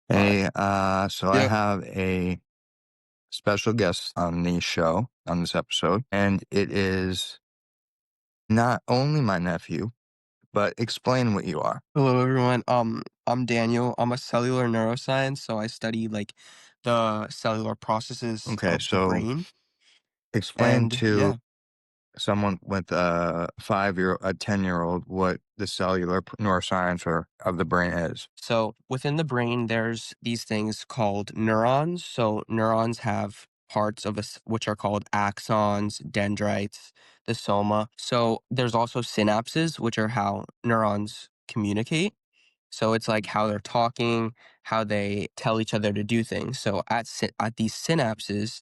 Hey, so I Yep. have a special guest on the show, on this episode, and it is not only my nephew, but explain what you are. Hello, everyone. I'm Daniel. I'm a cellular neuroscience, so I study the cellular processes Okay, of the so brain. explain And to yeah, someone with a 10-year-old what the cellular neuroscience or of the brain is. so within the brain, there's these things called neurons. So neurons have parts of us which are called axons, dendrites, the soma. So there's also synapses, which are how neurons communicate. So it's like how they're talking, how they tell each other to do things. So at these synapses,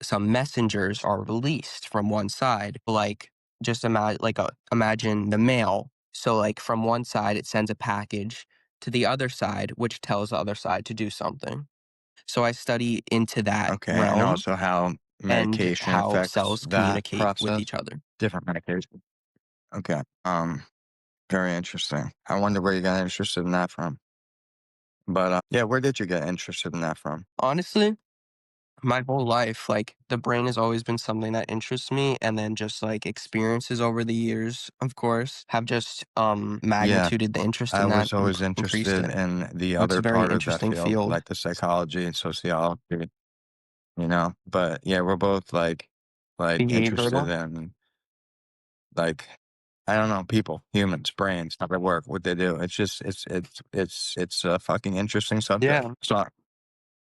some messengers are released from one side. Like just imagine the mail. So like from one side, it sends a package to the other side, which tells the other side to do something. So I study into that Okay, and realm also how and medication how affects cells that communicate with process. each other. Different medication. Okay, very interesting. I wonder where you got interested in that from. But yeah, where did you get interested in that from? Honestly, my whole life, like, the brain has always been something that interests me, and then just, like, experiences over the years, of course, have just, Yeah, magnituded the interest I in that was and always increased interested it. in the So it's a other very part of that interesting field, field. like the psychology and sociology, you know. But yeah, we're both like interested Behavioral? in like I don't know, people, humans, brains, how they work, what they do. It's just it's a fucking interesting subject. Yeah, So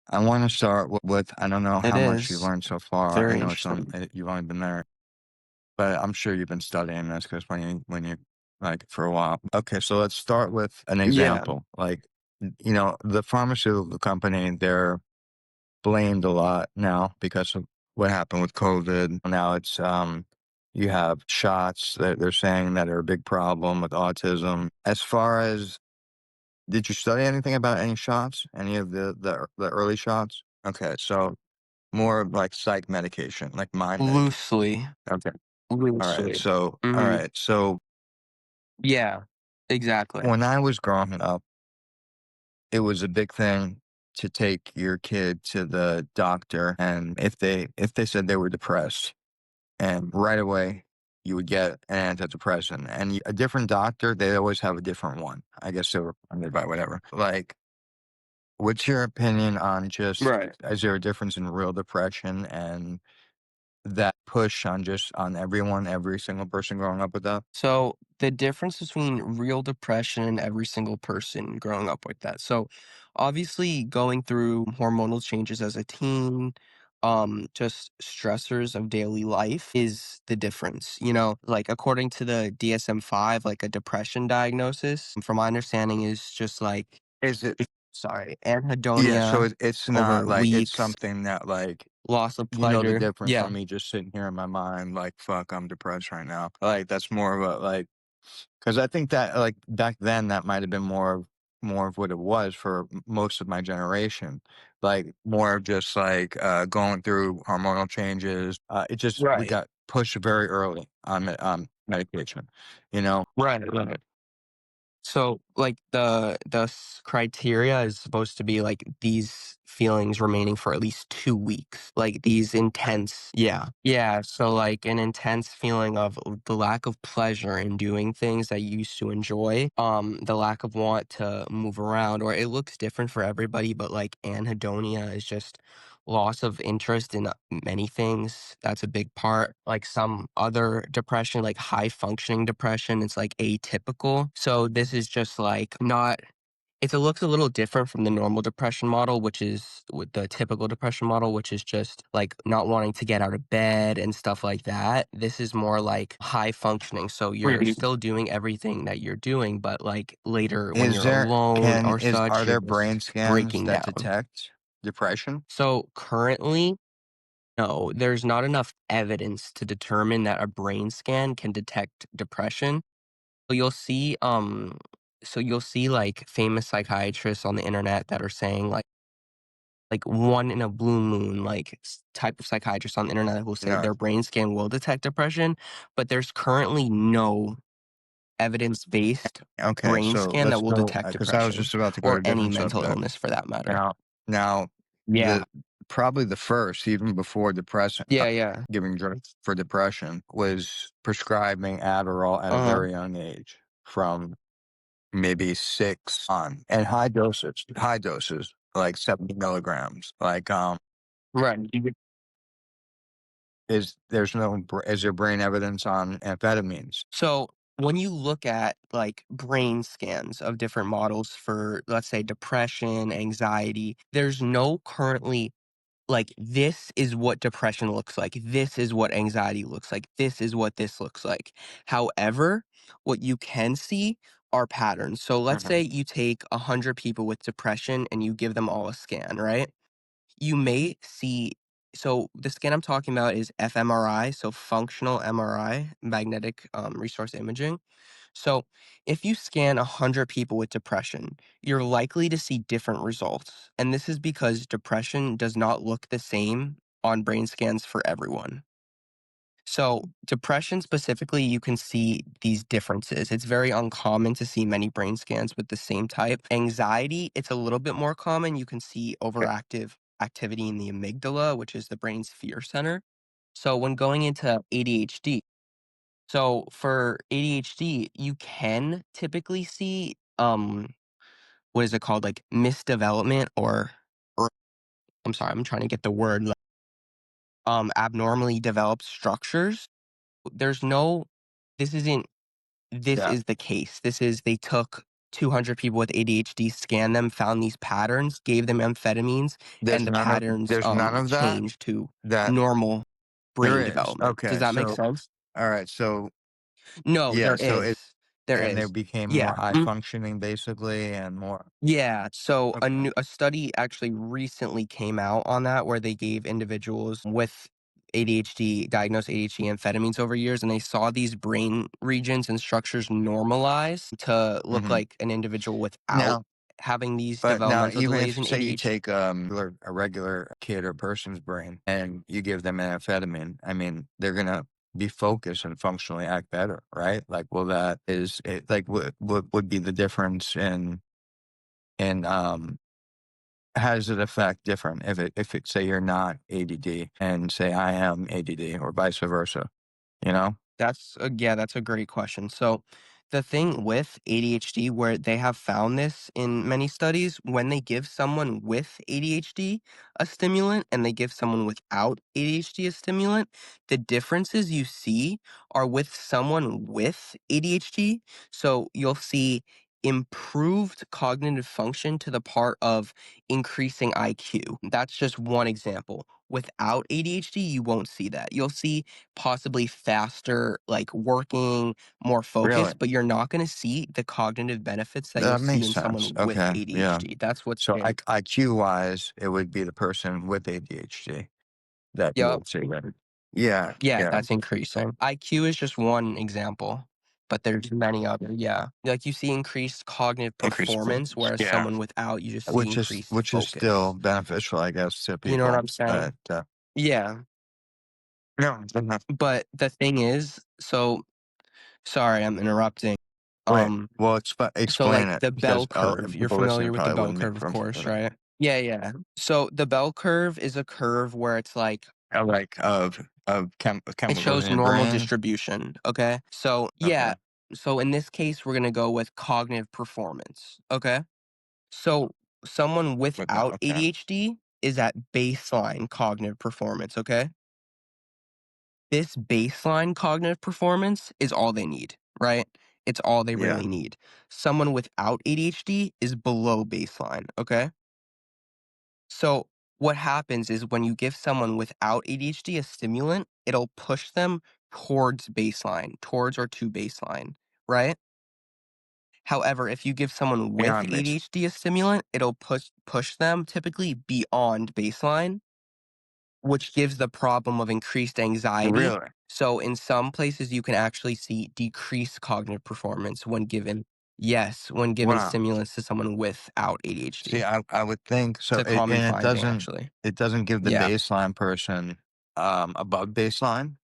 I want to start with I don't know it how much you is. learned so far. I Very know interesting. you've only been there, but I'm sure you've been studying this because when you like for a while. Okay, so let's start with an Yeah. example. Like, the pharmaceutical company, they're blamed a lot now because of what happened with COVID. Now it's you have shots that they're saying that are a big problem with autism. As far as did you study anything about any shots? Any of the early shots? Okay, so more of like psych medication, like mind medication. Loosely. Okay. All right. Loosely. So, all Mhm. right. So Yeah, exactly. when I was growing up, it was a big thing to take your kid to the doctor, and if they said they were depressed, and right away you would get an antidepressant, and a different doctor, they always have a different one. I guess they were funded by whatever. Like, what's your opinion on just Right. is there a difference in real depression and that push on just on everyone, every single person growing up with that? So the difference between real depression and every single person growing up with that. So obviously going through hormonal changes as a teen, just stressors of daily life is the difference. Like according to the DSM-5, like a depression diagnosis, from my understanding, is just like Is it? sorry, Yeah, so anhedonia it's not over like it's weeks, something that, like, loss of you know the pleasure. difference Yeah. from me just sitting here in my mind, like, "Fuck, I'm depressed right now." Like, that's more of a, like, because I think that, like, back then, that might have been more of what it was for m most of my generation. Like, more of just, like, going through hormonal changes. It just we Right. got pushed very early on medication, you know? Right. Right. So, like, the criteria is supposed to be, like, these feelings remaining for at least 2 weeks, like, these intense yeah, so, like, an intense feeling of the lack of pleasure in doing things that you used to enjoy, the lack of want to move around, or it looks different for everybody, but, like, anhedonia is just loss of interest in many things. That's a big part. Like some other depression, like high functioning depression, it's like atypical. So this is just like not it looks a little different from the normal depression model, which is with the typical depression model, which is just like not wanting to get out of bed and stuff like that. This is more like high functioning. So you're Really? still doing everything that you're doing, but like later when Is you're there alone can or is are such, you're there just brain scans breaking that down. detect depression? So currently, no, there's not enough evidence to determine that a brain scan can detect depression. But you'll see like famous psychiatrists on the internet that are saying like one in a blue moon like type of psychiatrist on the internet who will say No. their brain scan will detect depression, but there's currently no evidence-based Okay, brain so scan that let's will go detect because I was depression just about to go to or a any different mental subject. illness for that matter. Now, Yeah. the probably the first, even before depression, Yeah, yeah. giving drugs for depression was prescribing Adderall at a Uh-huh. very young age, from maybe 6 on, and high doses, like 70 milligrams. Like, Right. is there brain evidence on amphetamines? So when you look at like brain scans of different models for, let's say, depression, anxiety, there's no currently like this is what depression looks like. This is what anxiety looks like. This is what this looks like. However, what you can see are patterns. So let's say Mhm. you take 100 people with depression and you give them all a scan, right? You may see so the scan I'm talking about is fMRI, so functional MRI, magnetic resource imaging. So if you scan 100 people with depression, you're likely to see different results. And this is because depression does not look the same on brain scans for everyone. So, depression specifically, you can see these differences. It's very uncommon to see many brain scans with the same type. Anxiety, it's a little bit more common. You can see overactive activity in the amygdala, which is the brain's fear center. So, when going into ADHD, so for ADHD, you can typically see what is it called? Like misdevelopment or I'm sorry, I'm trying to get the word like, abnormally developed structures. There's no this isn't this Yeah. is the case. This is they took 200 people with ADHD, scanned them, found these patterns, gave them amphetamines, and the patterns There's none of that? changed to That normal there brain is. development. Does Okay, that make so sense? alright, so No, yeah, there so it is. There and they is. became more Yeah. high functioning basically and more. Yeah, so Okay. a study actually recently came out on that where they gave individuals with ADHD, diagnosed ADHD amphetamines over years, and they saw these brain regions and structures normalize to look Mhm. like an individual without Now having these but now developmental even delays if in say you ADHD. take, a regular kid or person's brain and you give them an amphetamine, I mean, they're gonna be focused and functionally act better, right? Like, well, that is it like, what would be the difference in how does it affect different if it say you're not ADD and say I am ADD or vice versa, you know? That's a great question. So the thing with ADHD where they have found this in many studies, when they give someone with ADHD a stimulant and they give someone without ADHD a stimulant, the differences you see are with someone with ADHD. So you'll see improved cognitive function to the part of increasing IQ. That's just one example. Without ADHD, you won't see that. You'll see possibly faster, like, working, more Really? focused, but you're not gonna see the cognitive benefits that you'll That see makes in sense. someone with Okay, yeah. ADHD. That's what's So been IQ-wise, it would be the person with ADHD that you Yep. would say that. Yeah, Yeah, yeah. that's increasing. IQ is just one example, but there's many other yeah. Like, you see increased cognitive Increased performance, focus. whereas Yeah. someone without, you just see increased Which is still focus. beneficial, I guess, to You know what people, I'm saying? but, Yeah, no, it's enough. but the thing is sorry, I'm interrupting. Wait, Um well, So, explain like, it the because, bell curve, you're people listening familiar with the probably bell wouldn't be curve, of course, familiar. right? Yeah, yeah. So, the bell curve is a curve where it's like Like, it chemicals in shows your normal brain? distribution, okay? So, Okay. yeah. So, in this case, we're gonna go with cognitive performance, okay? So, someone With that, without okay. ADHD is at baseline cognitive performance, okay? This baseline cognitive performance is all they need, right? It's all they Yeah. really need. Someone without ADHD is below baseline, okay? So, what happens is when you give someone without ADHD a stimulant, it'll push them towards baseline, towards or to baseline, right? However, if you give someone with Beyond base. ADHD a stimulant, it'll push them typically beyond baseline, which gives the problem of increased anxiety. Really? So in some places, you can actually see decreased cognitive performance when given yes, when given Wow. stimulants to someone without See, ADHD. I would think It's so a common and finding, actually. it doesn't give the Yeah. baseline person, above baseline?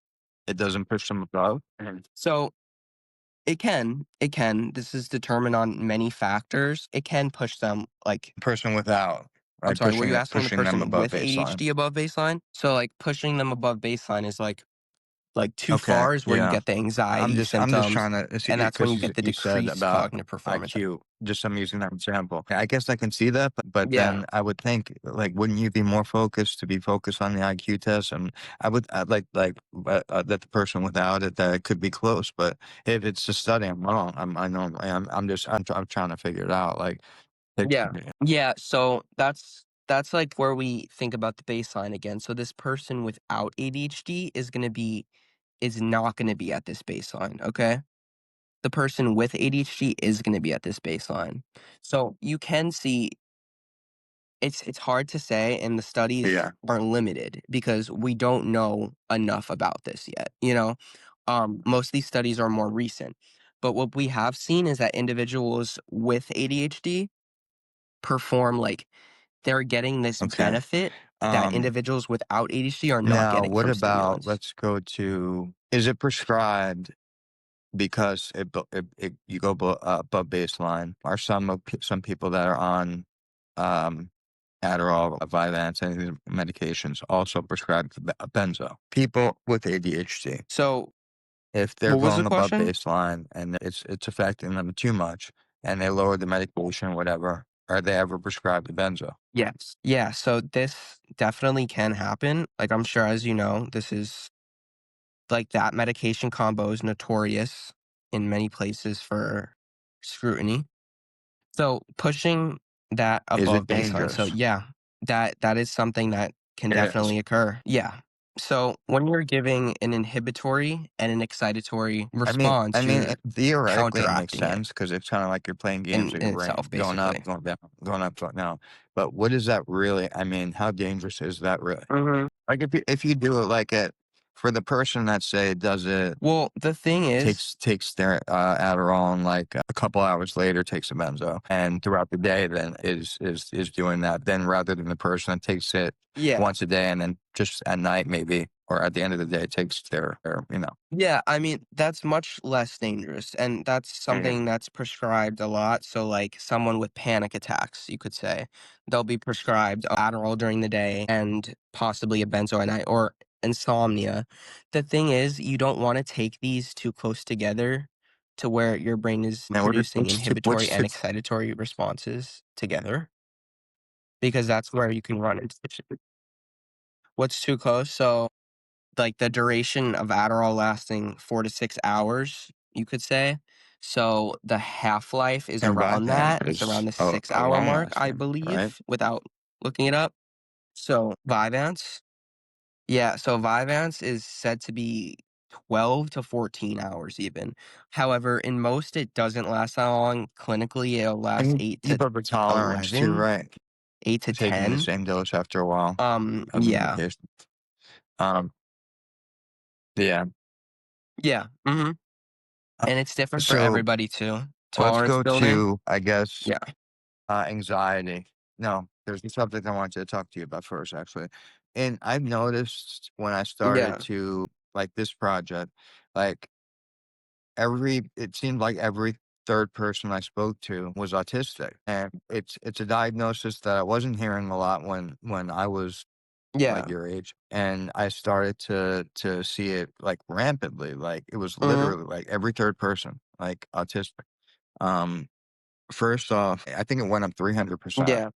It doesn't push them above? Mhm. So It can. This is determined on many factors. It can push them, like Person without, I'm right? sorry, were you asking the Pushing them person above with baseline. ADHD above baseline? So, like, pushing them above baseline is, like, too Okay, far is where you yeah. get the anxiety I'm just symptoms, trying to see and that's when because you get the you said decreased about cognitive performance. IQ. Just I'm using that example. I guess I can see that, but Yeah. then I would think like, wouldn't you be more focused to be focused on the IQ test? And I'd like that the person without it that it could be close. But if it's a study, I'm wrong. I know I'm just I'm trying to figure it out. Like, it, Yeah. Yeah, so that's, like, where we think about the baseline again. So this person without ADHD is not gonna be at this baseline, okay? The person with ADHD is gonna be at this baseline. So you can see it's hard to say, and the studies yeah. are limited because we don't know enough about this yet, you know? Most of these studies are more recent. But what we have seen is that individuals with ADHD perform like they're getting this Okay. benefit that Um. individuals without ADHD are not Now, getting what from about stimulants. let's go to is it prescribed because you go above baseline? Are some people that are on um, Adderall, Vyvanse, any of these medications also prescribed benzo? People with ADHD, So, if they're what was the going above question? baseline and it's affecting them too much, and they lower the medication, whatever, are they ever prescribed the benzo? Yes. Yeah, so this definitely can happen. Like, I'm sure as you know, this is like, that medication combo is notorious in many places for scrutiny. So, pushing that Is it above baseline, so dangerous? yeah, that is something that can It is. definitely occur. Yeah. So, when you're giving an inhibitory and an excitatory response, you're Theoretically, it makes counteracting it sense because it's kind of like you're playing games with in your itself, brain, going up, basically. going down, going up, going down. But what is that really? I mean, how dangerous is that really? Mhm. Like if you do it like it for the person that say does it Well, the thing is takes their Adderall and like a couple hours later takes a benzo and throughout the day then is doing that then rather than the person that takes it yeah. once a day and then just at night maybe or at the end of the day takes their. Yeah, I mean, that's much less dangerous, and that's Mhm. something that's prescribed a lot. So, like, someone with panic attacks, you could say, they'll be prescribed Adderall during the day and possibly a benzo at night, or insomnia. The thing is, you don't want to take these too close together to where your brain is Now producing what's inhibitory and too excitatory responses together, because that's where you can run into issues. What's too close? So, like, the duration of Adderall lasting 4 to 6 hours, you could say. So, the half-life is and around Vyvanse that. It's is around the a 6-hour long mark, I lasting, right? believe, without looking it up. So, Vyvanse? Yeah, so Vyvanse is said to be 12 to 14 hours even. However, in most, it doesn't last that long. Clinically, it'll last And 8 you to have a tolerance too, 11, right? 8 to Taking the 10. same dose after a while of Yeah. medication. Um, yeah. Yeah, mhm. Uh, And it's different for so everybody too. let's Tolerance go building? to, I guess, Yeah. anxiety. No, there's a subject I wanted to talk to you about first, actually. And I've noticed when I started Yeah. to like this project, like it seemed like every third person I spoke to was autistic, and it's a diagnosis that I wasn't hearing a lot when I was like Yeah. your age, and I started to see it like rampantly. Like it was Mhm. literally like every third person like autistic. Um, First off, I think it went up 300%. Yeah.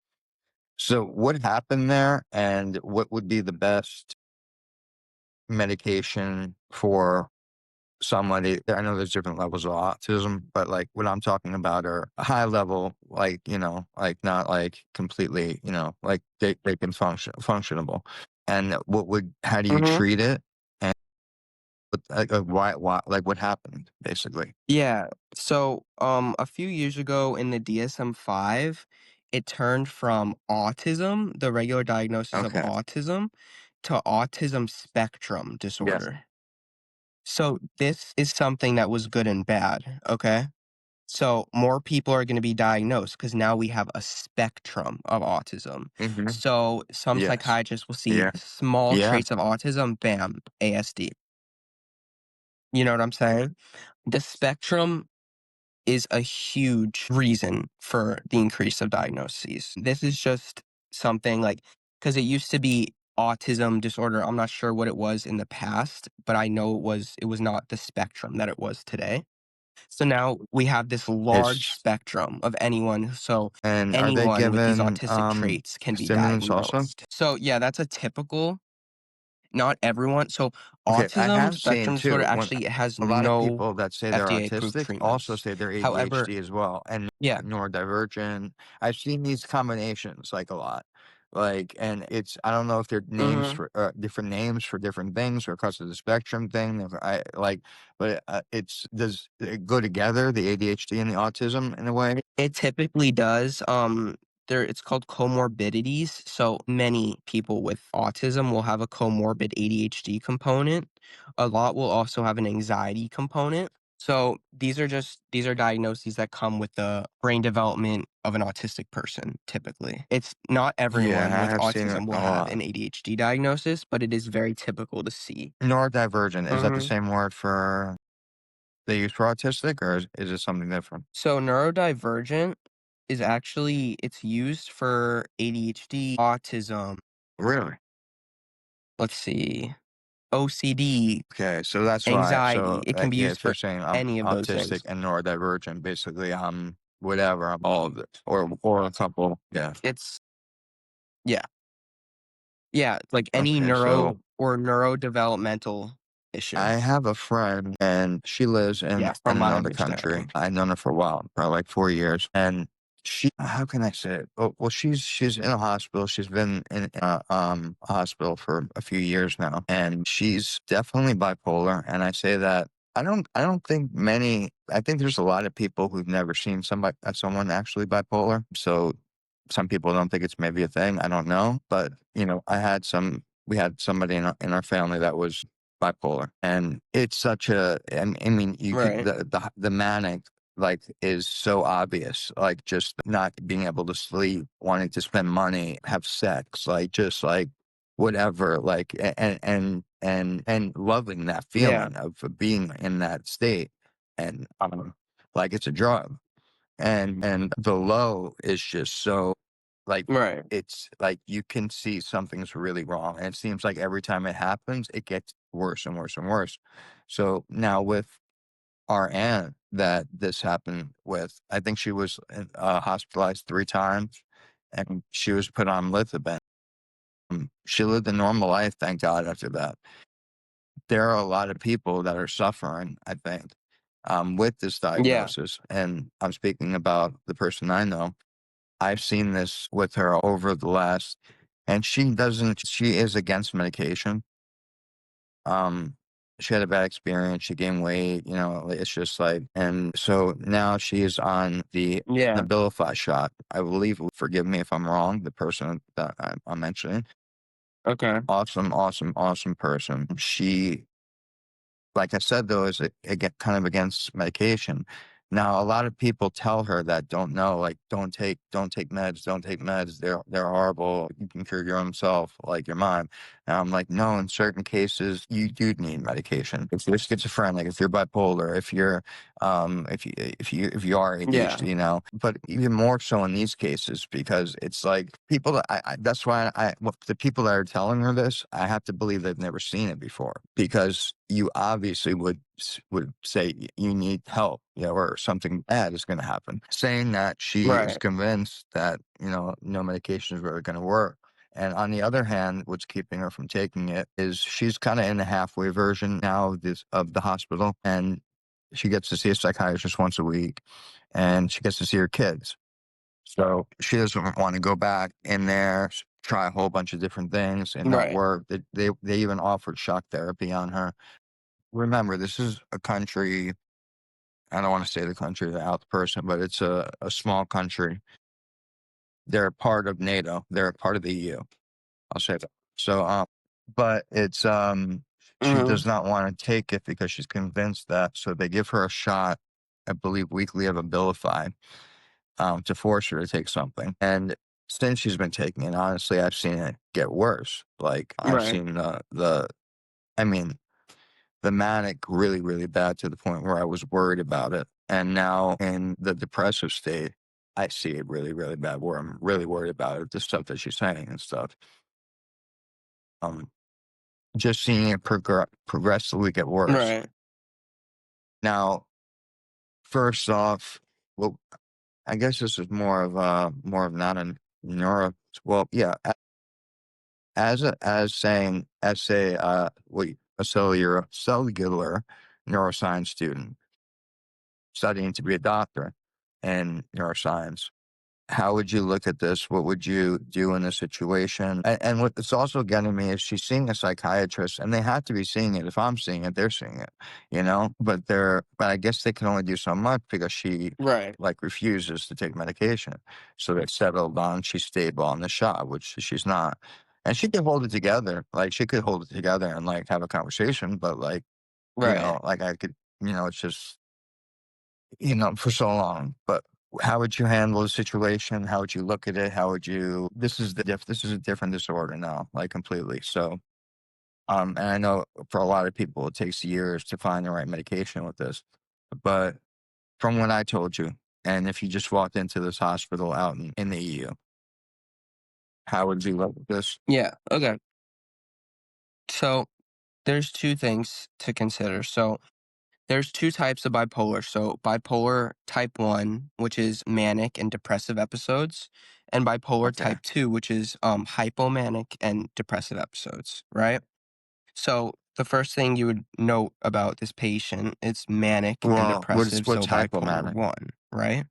So what happened there, and what would be the best medication for somebody? I know there's different levels of autism, but like what I'm talking about are a high level, like, like not like completely, like they can functionable. And how do you Mhm. treat it? And why, like what happened basically? Yeah. So, a few years ago in the DSM-5, it turned from autism, the regular diagnosis of Okay. autism, to autism spectrum Yes. disorder. So, this is something that was good and bad, okay? So, more people are gonna be diagnosed because now we have a spectrum of autism. Hmm. So, some Yes. psychiatrists will see Yeah. small Yeah. traits of autism, bam, ASD. You know what I'm saying? The spectrum is a huge reason for the increase of diagnoses. This is just something like, because it used to be autism disorder. I'm not sure what it was in the past, but I know it was not the spectrum that it was today. So now we have this large It's spectrum of anyone. So and are they anyone with these given autistic traits can be stimulants also? diagnosed. So yeah, that's a typical, not everyone. So Okay, I autism have seen spectrum disorder too when actually has a lot of no people that say they're FDA approved autistic also treatments. say they're However, ADHD as well, and yeah. neurodivergent. I've seen these combinations like a lot. Like, and it's I don't know if they're names Mhm. for different names for different things or because of the spectrum thing. I like, but it's does it go together, the ADHD and the autism in a way? It typically does. It's called comorbidities. So many people with autism will have a comorbid ADHD component. A lot will also have an anxiety component. So these are diagnoses that come with the brain development of an autistic person, typically. It's not Yeah, everyone I with have seen it autism will a have lot. an ADHD diagnosis, but it is very typical to see. Neurodivergent, is that the Mhm. same word for they use for autistic, or is it something different? So neurodivergent is actually it's used for ADHD, autism, Really? let's see, OCD, Okay, so that's why. anxiety. So, It can be yeah, used if you're for saying I'm any of those autistic things. and neurodivergent, basically I'm whatever, I'm all of it, or a couple. Yeah. It's yeah. Yeah, like any Okay, so neuro or neurodevelopmental issue. I have a friend, and she lives Yeah, in from my another country. understanding. I've known her for a while, probably like 4 years, and she. How can I say it? Well, she's in a hospital. She's been in a hospital for a few years now, and she's definitely bipolar. And I say that I don't think many. I think there's a lot of people who've never seen someone actually bipolar. So some people don't think it's maybe a thing. I don't know, but I had some. We had somebody in our family that was bipolar, and it's such I mean, you could Right. the manic like is so obvious, like just not being able to sleep, wanting to spend money, have sex, like just like whatever, like and loving that Yeah. feeling of being in that state, and like it's a drug, and the low is just so like Right. it's like you can see something's really wrong, and it seems like every time it happens it gets worse and worse and worse. So now with our aunt that this happened with, I think she was hospitalized 3 times, and she was put on lithium. She lived a normal life, thank God, after that. There are a lot of people that are suffering, I think, with this Yeah. diagnosis, and I'm speaking about the person I know. I've seen this with her over the last, and she is against medication. Um, she had a bad experience. She gained weight, it's just like, and so now she is on the Yeah. Abilify shot. I believe, forgive me if I'm wrong, the person that I'm mentioning. Okay. Awesome, awesome, awesome person. She, like I said, though, is kind of against medication. Now, a lot of people tell her that don't know, like don't take meds, don't take meds. They're horrible. You can cure your own self, like your mom. And I'm like, no. In certain cases, you do need medication. If you're schizophrenic, if you're bipolar, if you are Yeah. ADHD, but even more so in these cases because it's like people. That's why the people that are telling her this, I have to believe they've never seen it before because you obviously would say you need help, or something bad is going to happen. Saying that she is Right. convinced that no medication is really going to work. And on the other hand, what's keeping her from taking it is she's kind of in the halfway version now of the hospital, and she gets to see a psychiatrist once a week, and she gets to see her kids. So she doesn't want to go back in there, try a whole bunch of different things and not Right. work. They even offered shock therapy on her. Remember, this is a country. I don't want to say the country out the person, but it's a small country. They're part of NATO. They're part of the EU. I'll say that. So, but she Mhm. does not want to take it because she's convinced that. So they give her a shot, I believe, weekly of Abilify, to force her to take something. And since she's been taking it, honestly, I've seen it get worse. Like I've Right. seen I mean, the manic really, really bad to the point where I was worried about it. And now in the depressive state, I see it really, really bad where I'm really worried about it, the stuff that she's saying and stuff. Um, just seeing it progressively get worse. Right. Now, first off, well, I guess this is more of not a neuro. Well, yeah, as a a cellular neuroscience student studying to be a doctor in neuroscience. How would you look at this? What would you do in this situation? And what it's also getting me is she's seeing a psychiatrist, and they have to be seeing it. If I'm seeing it, they're seeing it, you know. But I guess they can only do so much because she Right. like refuses to take medication. So they settled on she's stable on the shot, which she's not. And she could hold it together. Like she could hold it together and like have a conversation, but like Right. like I could, it's just for so long. But how would you handle the situation? How would you look at it? How would you this is a different disorder now, like completely. So and I know for a lot of people it takes years to find the right medication with this. But from what I told you, and if you just walked into this hospital out in the EU, how would you look at this? Yeah. Okay. So there's two things to consider. So there's two types of bipolar. So bipolar type 1, which is manic and depressive episodes, and bipolar Okay. type 2, which is hypomanic and depressive episodes, right? So the first thing you would note about this patient is manic and Well, depressive, what's so bipolar hypomanic? 1, right?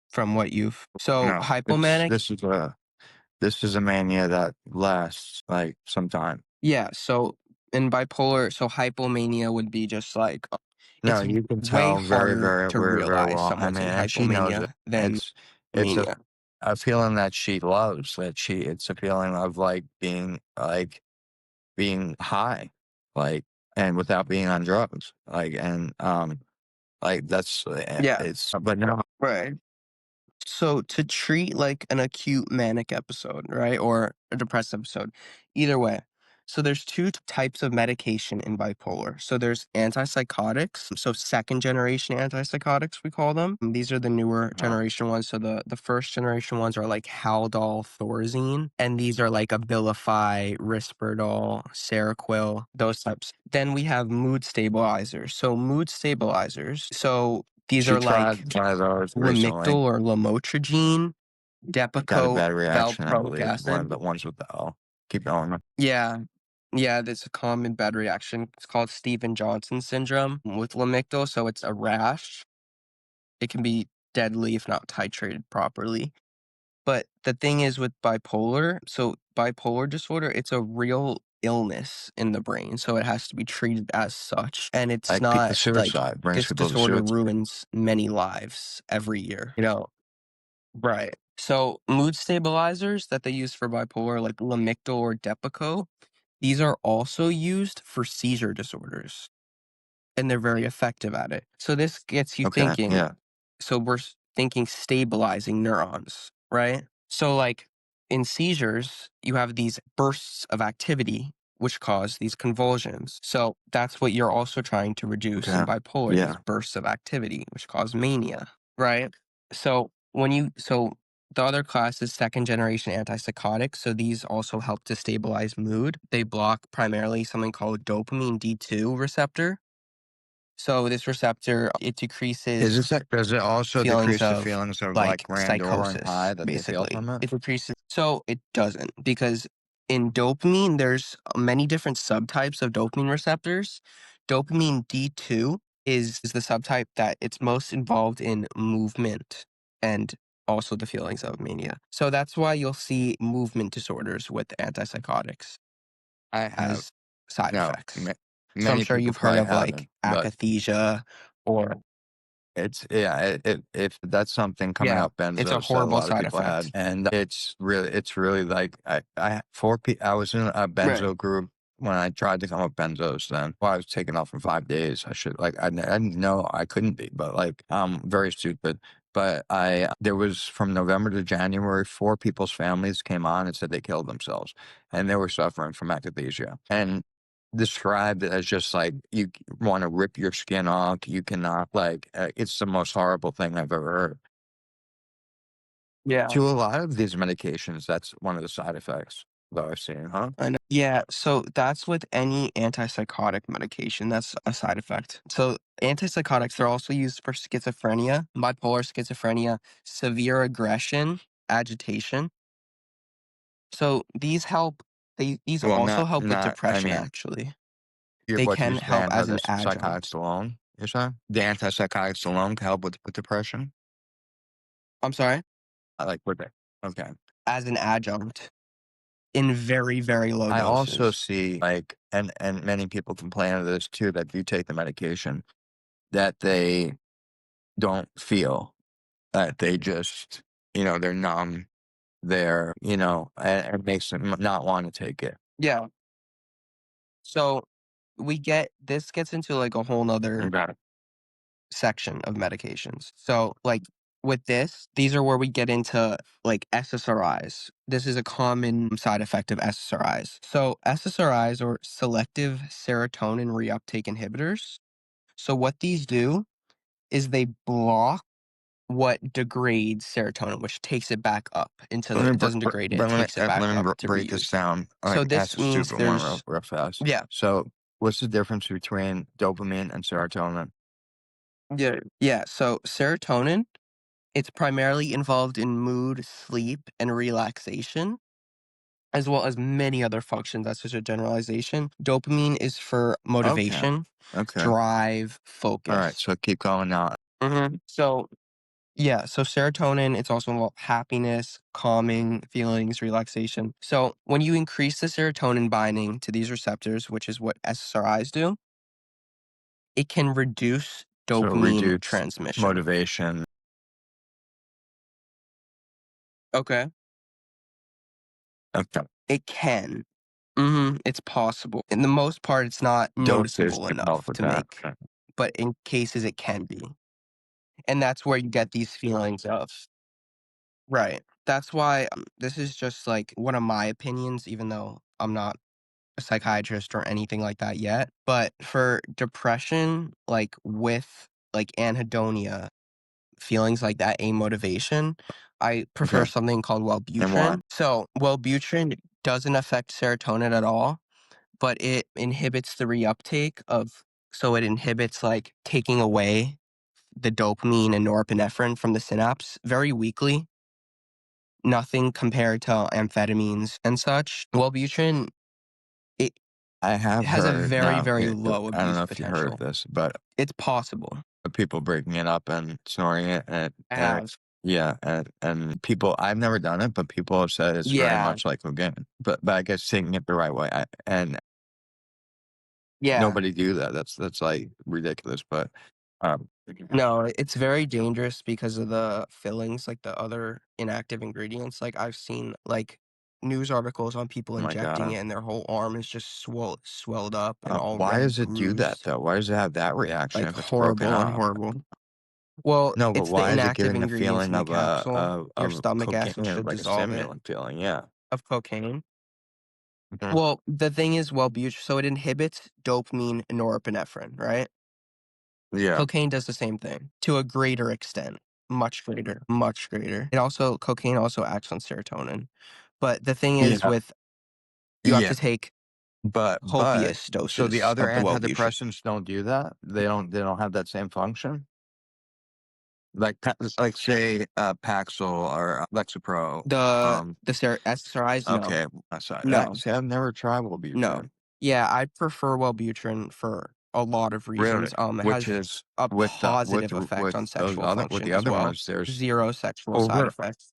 From what you've so No, it's hypomanic, this is a mania that lasts like some time. yeah, so in bipolar, so hypomania would be just like No, it's you can way tell very, harder very, to very, very realize well. I someone's mean, in and she knows it. hypomania than It's mania. a feeling that she loves. It's a feeling of like being high, like and without being on drugs, like that's Yeah, it's. But no, right. So to treat like an acute manic episode, right, or a depressive episode, either way. So there's two types of medication in bipolar. So there's antipsychotics, so second generation antipsychotics we call them. And these are the newer uh, generation ones. So the first generation ones are like Haldol, Thorazine, and these are like Abilify, Risperdal, Seroquel, those types. Then we have mood stabilizers. So mood stabilizers. So these she are like tried one of those Lamictal recently. or lamotrigine, Got a Depakote, bad reaction, I valproic believe. One of acid. the ones with the L. Keep going. Yeah. Yeah, that's a common bad reaction. It's called Stephen-Johnson syndrome with Lamictal, so it's a rash. It can be deadly if not titrated properly. But the thing is with bipolar, so bipolar disorder, it's a real illness in the brain, so it has to be treated as such. And it's Like not like suicide brings this people to disorder suicide. ruins many lives every year. Right. So mood stabilizers that they use for bipolar, like Lamictal or Depakote, these are also used for seizure disorders, and they're very effective at it. So this gets you Okay, thinking. yeah. So we're thinking stabilizing neurons, right? So like in seizures, you have these bursts of activity which cause these convulsions. So that's what you're also trying to reduce in Okay. bipolar, these Yeah. bursts of activity which cause mania, right? So the other class is second generation antipsychotics. So these also help to stabilize mood. They block primarily something called dopamine D2 receptor. So this receptor, it decreases Does it also feelings decrease the of feelings of like like grandeur and psychosis, high that they feel basically. from it? It decreases. So it doesn't, because in dopamine, there's many different subtypes of dopamine receptors. Dopamine D2 is the subtype that it's most involved in movement and also the feelings of mania. So that's why you'll see movement disorders with antipsychotics I have. as side No, effects. So I'm many sure people you've heard probably of like haven't, but akathisia or yeah, if that's something coming yeah, out it's a benzos that a horrible lot of side people had, effect. and it's really like I was in a Right. benzo group when I tried to come up benzos. Then well, I was taken off for 5 days. I should like I didn't know I couldn't be, but like I'm very stupid. But I there was from November to January, 4 people's families came on and said they killed themselves, and they were suffering from akathisia, and described as just like you want to rip your skin off. You cannot like. It's the most horrible thing I've ever heard. Yeah. To a lot of these medications, that's one of the side effects that I've seen, huh? I know. Yeah, so that's with any antipsychotic medication. That's a side effect. So antipsychotics, they're also used for schizophrenia, bipolar schizophrenia, severe aggression, agitation. So these help. These Well, also help with not. I depression. mean, Actually, you're they what you're can help saying, as but an the adjunct. psychotics alone, you're saying the antipsychotics alone can help with depression. I'm sorry, I like what they. Okay. as an adjunct in very very low I also doses. see like, and many people complain of this too, that if you take the medication, that they don't feel, that they just, they're numb, and it makes them not want to take it. Yeah. So this gets into like a whole nother Okay. section of medications. So, like with this, these are where we get into like SSRIs. This is a common side effect of SSRIs. So, SSRIs or selective serotonin reuptake inhibitors. So, what these do is they block what degrades serotonin, which takes it back up into the, it doesn't degrade it, it takes it back Let me up to break this reuse. down. So, Like, ask this a means stupid one there's, real fast. yeah, So, what's the difference between dopamine and serotonin? yeah. So, serotonin, it's primarily involved in mood, sleep, and relaxation, as well as many other functions. That's just a generalization. Dopamine is for Okay. motivation, Okay. drive, All right. focus. So keep going now. So, yeah, so serotonin, it's also about happiness, calming feelings, relaxation. So, when you increase the serotonin binding to these receptors, which is what SSRIs do, it can reduce So dopamine reduce transmission. motivation. Okay. Okay. It can. It's possible. In the most part, it's not Doses noticeable can help enough with to that. make, Okay. but in cases it can be. And that's where you get these feelings of, right. That's why this is just like one of my opinions, even though I'm not a psychiatrist or anything like that yet. But for depression, like with like anhedonia, feelings like that, amotivation, I prefer Okay. something called And why? Wellbutrin. So Wellbutrin doesn't affect serotonin at all, but it inhibits the reuptake of, so it inhibits like taking away the dopamine and norepinephrine from the synapse very weakly. Nothing compared to amphetamines and such. Wellbutrin, it I have has a heard very, now. very I low don't abuse know if you heard potential. this, but It's possible. people breaking it up and snoring it, I and have. yeah, and people. I've never done it, but people have said it's very Yeah. much like cocaine. But I guess taking it the right way, and Yeah. nobody do that. That's like ridiculous. But um, No, it's very dangerous because of the fillings, like the other inactive ingredients. Like I've seen like news articles on people oh my injecting god, it and their whole arm is just swelled up and all why red does it do that bruised. though? Why does it have that reaction Like if it's broken horrible and up? horrible. Well, No, but it's the why is it inactive giving the ingredients feeling in the of capsule. Your stomach cocaine, acid should like a dissolve it stimulant feeling? Yeah. of cocaine. Mhm. Well, the thing is Wellbutrin, so it inhibits dopamine and norepinephrine, right? Yeah. Cocaine does the same thing to a greater extent, much greater, much greater. Cocaine also acts on serotonin. But the thing is Yeah. with, you have Yeah. to take But copious so the doses other of the Wellbutrin. antidepressants don't do that? They don't have that same function? Like say, Paxil or Lexapro. SSRIs, no. Okay, sorry. No. See, I've never tried No. Wellbutrin. Yeah, I prefer Wellbutrin for a lot of Really? reasons. It Which has is a positive effect on sexual with function the as other well. ones, there's Zero sexual side over effects.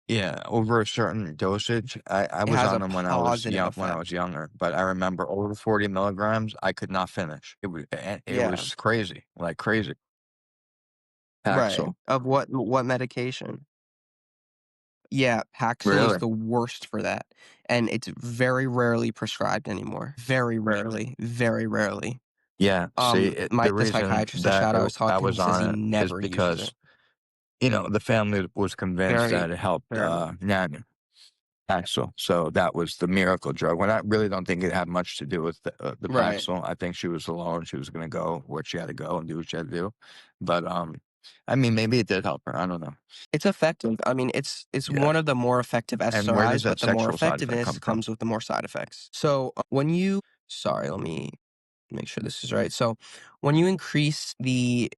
yeah, over a certain dosage. I It was has on a them positive when I was effect. younger, but I remember over 40 milligrams, I could not finish. It Yeah. was crazy, like crazy. Right. Paxil. Of what medication? Yeah, Paxil is Really? the worst for that, and it's very rarely prescribed anymore. Very rarely, very rarely. Yeah, see, the The reason psychiatrist I that shot I was I talking to, he was says he on it is never uses because, it. the family was convinced Very, that it helped, very low. nagging. Paxil. So that was the miracle drug. When I really don't think it had much to do with the Right. Paxil. I think she was alone. She was going to go where she had to go and do what she had to do. But I mean, maybe it did help her. I don't know. It's effective. I mean, it's Yeah. one of the more effective And where does SSRIs, that but the more sexual side effect effectiveness come from? comes with the more side effects. So when you, sorry, let me make sure this is right. So when you increase the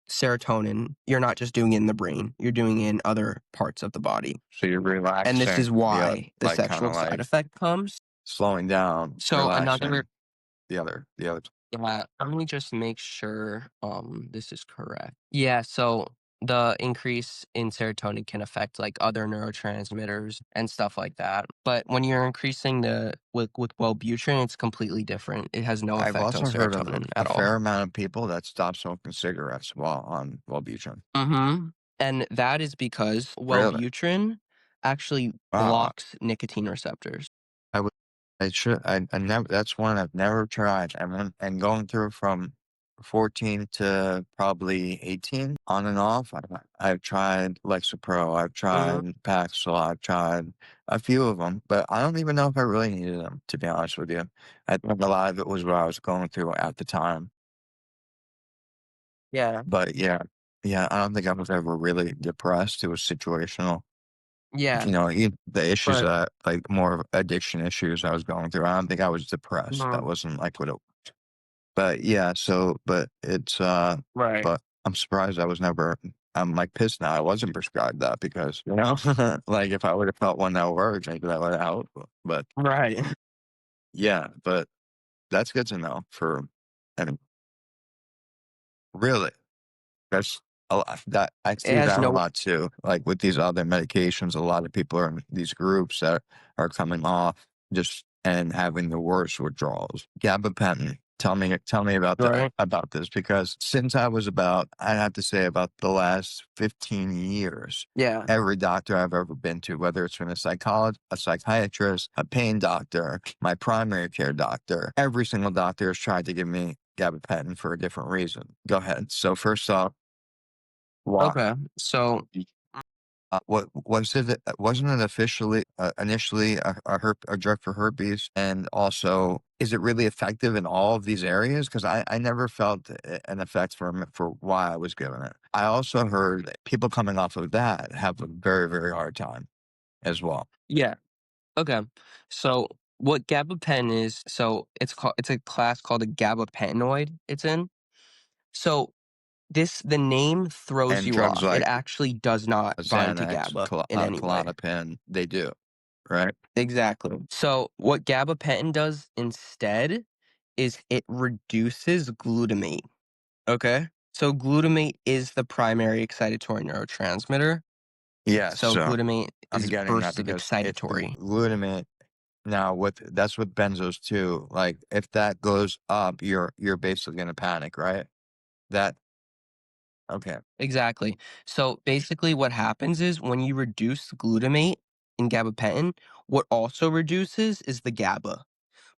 serotonin, you're not just doing it in the brain, you're doing it in other parts of the body. So you're And this is relaxing, yeah, why the like kind sexual of side like effect comes. slowing down, So another, relaxing. The other. yeah, let me just make sure this is correct. Yeah, so the increase in serotonin can affect like other neurotransmitters and stuff like that. But when you're increasing the with Wellbutrin, it's completely different. It has no I've effect on also heard of serotonin a at all. fair amount of people that stop smoking cigarettes while on Wellbutrin. Mhm. And that is because Really? Wellbutrin actually Wow. blocks nicotine receptors. I would. I should. I never. That's one I've never tried. And going through from 14 to probably 18, on and off. I've tried Lexapro. I've Mhm. tried Paxil. I've tried a few of them, but I don't even know if I really needed them. To be honest with you, I think a lot of it was what I was going through at the time. Yeah. But yeah, yeah. I don't think I was ever really depressed. It was situational. Yeah. The issues But that like more of addiction issues I was going through. I don't think I was depressed. That mhm. wasn't like what it. But yeah, so but it's Right. but I'm surprised I was never. I'm like pissed now. I wasn't prescribed that because like if I would have felt one that worked, maybe that would have helped. But Right. yeah, but that's good to know. And really, that's a lot. That I It see has that a no lot too. Like with these other medications, a lot of people are in these groups that are coming off just and having the worst withdrawals. Gabapentin. Tell me right. about this because since I was about, I have to say about the last 15 years, Yeah. every doctor I've ever been to, whether it's from a psychologist, a psychiatrist, a pain doctor, my primary care doctor, every single doctor has tried to give me gabapentin for a different reason. Go ahead. So first off, why? Okay. So What was it? Wasn't it officially initially a drug for herpes? And also, is it really effective in all of these areas? Because I never felt an effect for why I was given it. I also heard that people coming off of that have a very very hard time as well. yeah. Okay. So what gabapentin is, so it's a class called a gabapentinoid it's in. So the name throws And you drugs off. It like actually does not bind to Xanax, GABA in any way. Klonopin, they do, right? Exactly. So what gabapentin does instead is it reduces glutamate. Okay? So glutamate is the primary excitatory neurotransmitter. Yes, So so glutamate I'm is getting that bursts of because if the excitatory. glutamate now with that's with benzos too. Like if that goes up, you're basically gonna panic, right? That okay. Exactly. So basically what happens is when you reduce glutamate in gabapentin, what also reduces is the GABA,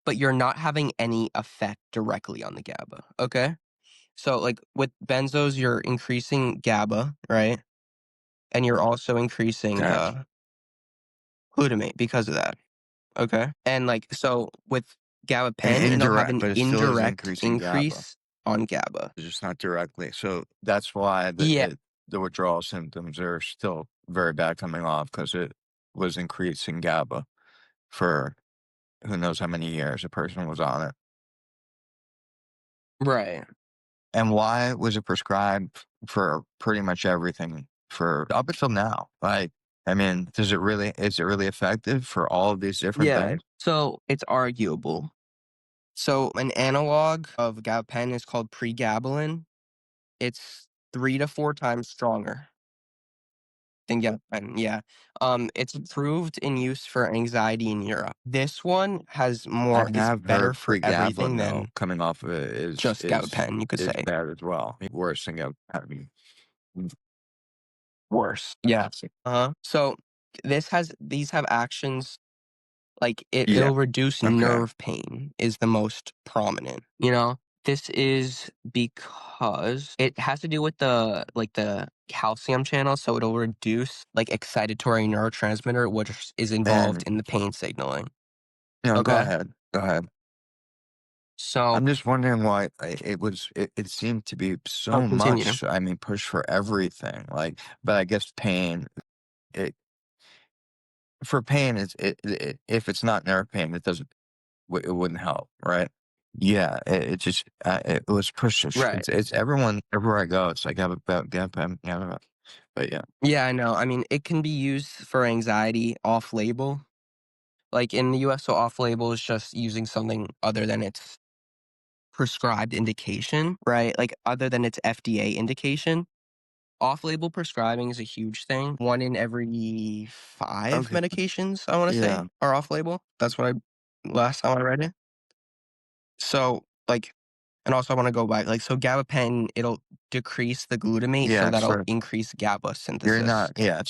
but you're not having any effect directly on the GABA. Okay? So like with benzos, you're increasing GABA, right? And you're also increasing Okay. glutamate because of that. Okay? And like so with And gabapentin, it'll have indirect, an but it still is indirect increasing GABA. increase on GABA. It's just not directly. So that's why Yeah, the withdrawal symptoms are still very bad coming off because it was increasing GABA for who knows how many years a person was on it. right. And why was it prescribed for pretty much everything for up until now? Like, I mean, is it really effective for all of these different Yeah. things? So it's arguable. So an analog of gabapentin is called pregabalin. It's 3 to 4 times stronger than gabapentin, yeah. It's approved in use for anxiety in Europe. This one has I more is have better heard for everything pregabalin though than coming off of it just gabapentin, you could is say. bad as well. Worse than gabapentin. Worse. Yes. Uh-huh. So these have actions like Yeah. it'll reduce Okay. nerve pain is the most prominent, you know? This is because it has to do with the calcium channel, so it'll reduce, like, excitatory neurotransmitter, which is involved And in the pain signaling. go Okay? ahead. Go ahead. So I'm just wondering why it seemed to be oh, so continue. much. I mean, push for everything. But I guess pain. It for pain is if it's not nerve pain, it wouldn't help, right? Yeah, it just it was pushed. Right. It's everyone everywhere I go. It's like have a but yeah. Yeah, I know. I mean, it can be used for anxiety off-label. Like, in the US, so off-label is just using something other than its prescribed indication, right? Like, other than its FDA indication. Off-label prescribing is a huge thing. 1 in every 5 Okay. medications, I wanna Yeah. say, are off-label. That's what I last time I read it. So, like and also I wanna go back, like, so gabapentin, it'll decrease the glutamate, so Yeah. that'll So increase GABA you're synthesis, not. Yeah.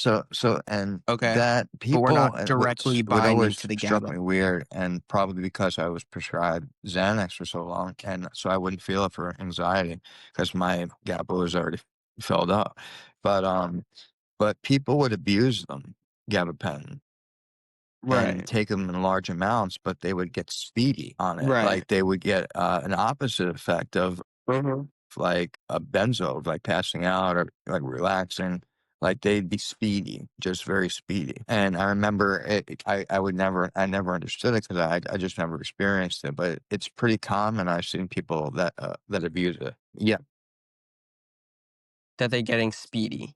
And okay? that But we're people not directly what binding always to the struck GABA. me weird, and probably because I was prescribed Xanax for so long, and so I wouldn't feel it for anxiety because my GABA was already filled up. But people would abuse them, gabapentin, and Right. take them in large amounts, but they would get speedy on it. Right. Like they would get an opposite effect of Mhm. like a benzo, like passing out or like relaxing. Like they'd be speedy, just very speedy. And I remember I never understood it because I just never experienced it. But it's pretty common. I've seen people that abuse it. Yeah, That they're getting speedy.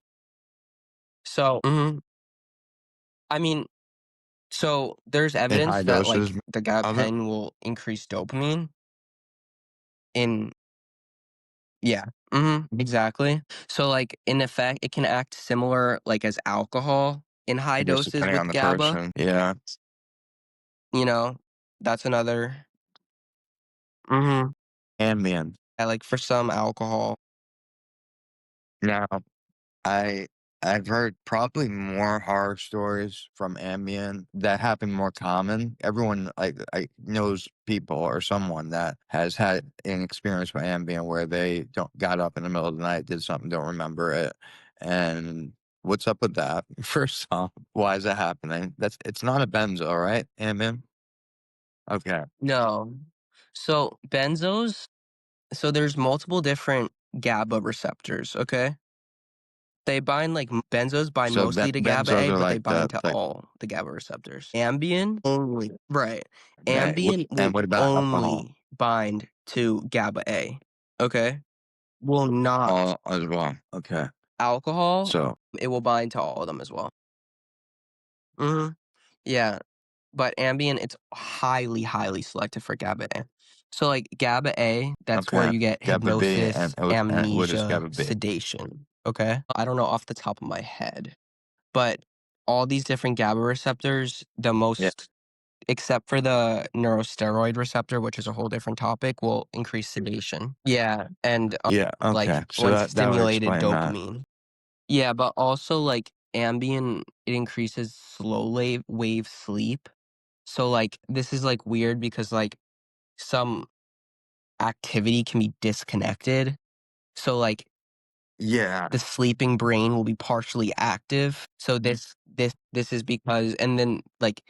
So I mean, so there's in high evidence that, doses like, the of it. gabapentin will increase dopamine in yeah. Exactly. So, like, in effect, it can act similar, like, as alcohol in high I guess doses depending on with the GABA, person. Yeah. you know? That's another mhm. Ambien. Yeah, like, for some alcohol Now, I I've heard probably more horror stories from Ambien that happen more common. Everyone I knows people or someone that has had an experience with Ambien where they don't got up in the middle of the night, did something, don't remember it. And what's up with that? First off, why is that happening? It's not a benzo, right? Ambien? Okay. no. So, there's multiple different GABA receptors, okay? They bind, like benzos bind So mostly to GABA benzos A, are but they like bind to the all the GABA receptors. Ambien only right. right. Ambien And will what about alcohol? only bind to GABA A, okay? Will not. All as well. Okay. Alcohol, So it will bind to all of them as well. Mhm. Yeah, but Ambien, it's highly, highly selective for GABA A. So, like, GABA A, that's where okay. you get GABA B hypnosis, and what is amnesia, GABA B? sedation, okay? I don't know off the top of my head. But all these different GABA receptors, the Yeah. most except for the neurosteroid receptor, which is a whole different topic, will increase sedation. Yeah, and, Yeah, like, okay. So once that would stimulated explain that. dopamine. Yeah, but also, like, Ambien, it increases slow wave sleep. So, like, this is, like, weird because, like, some activity can be disconnected. So, like, Yeah. the sleeping brain will be partially active. So this is because and then, like,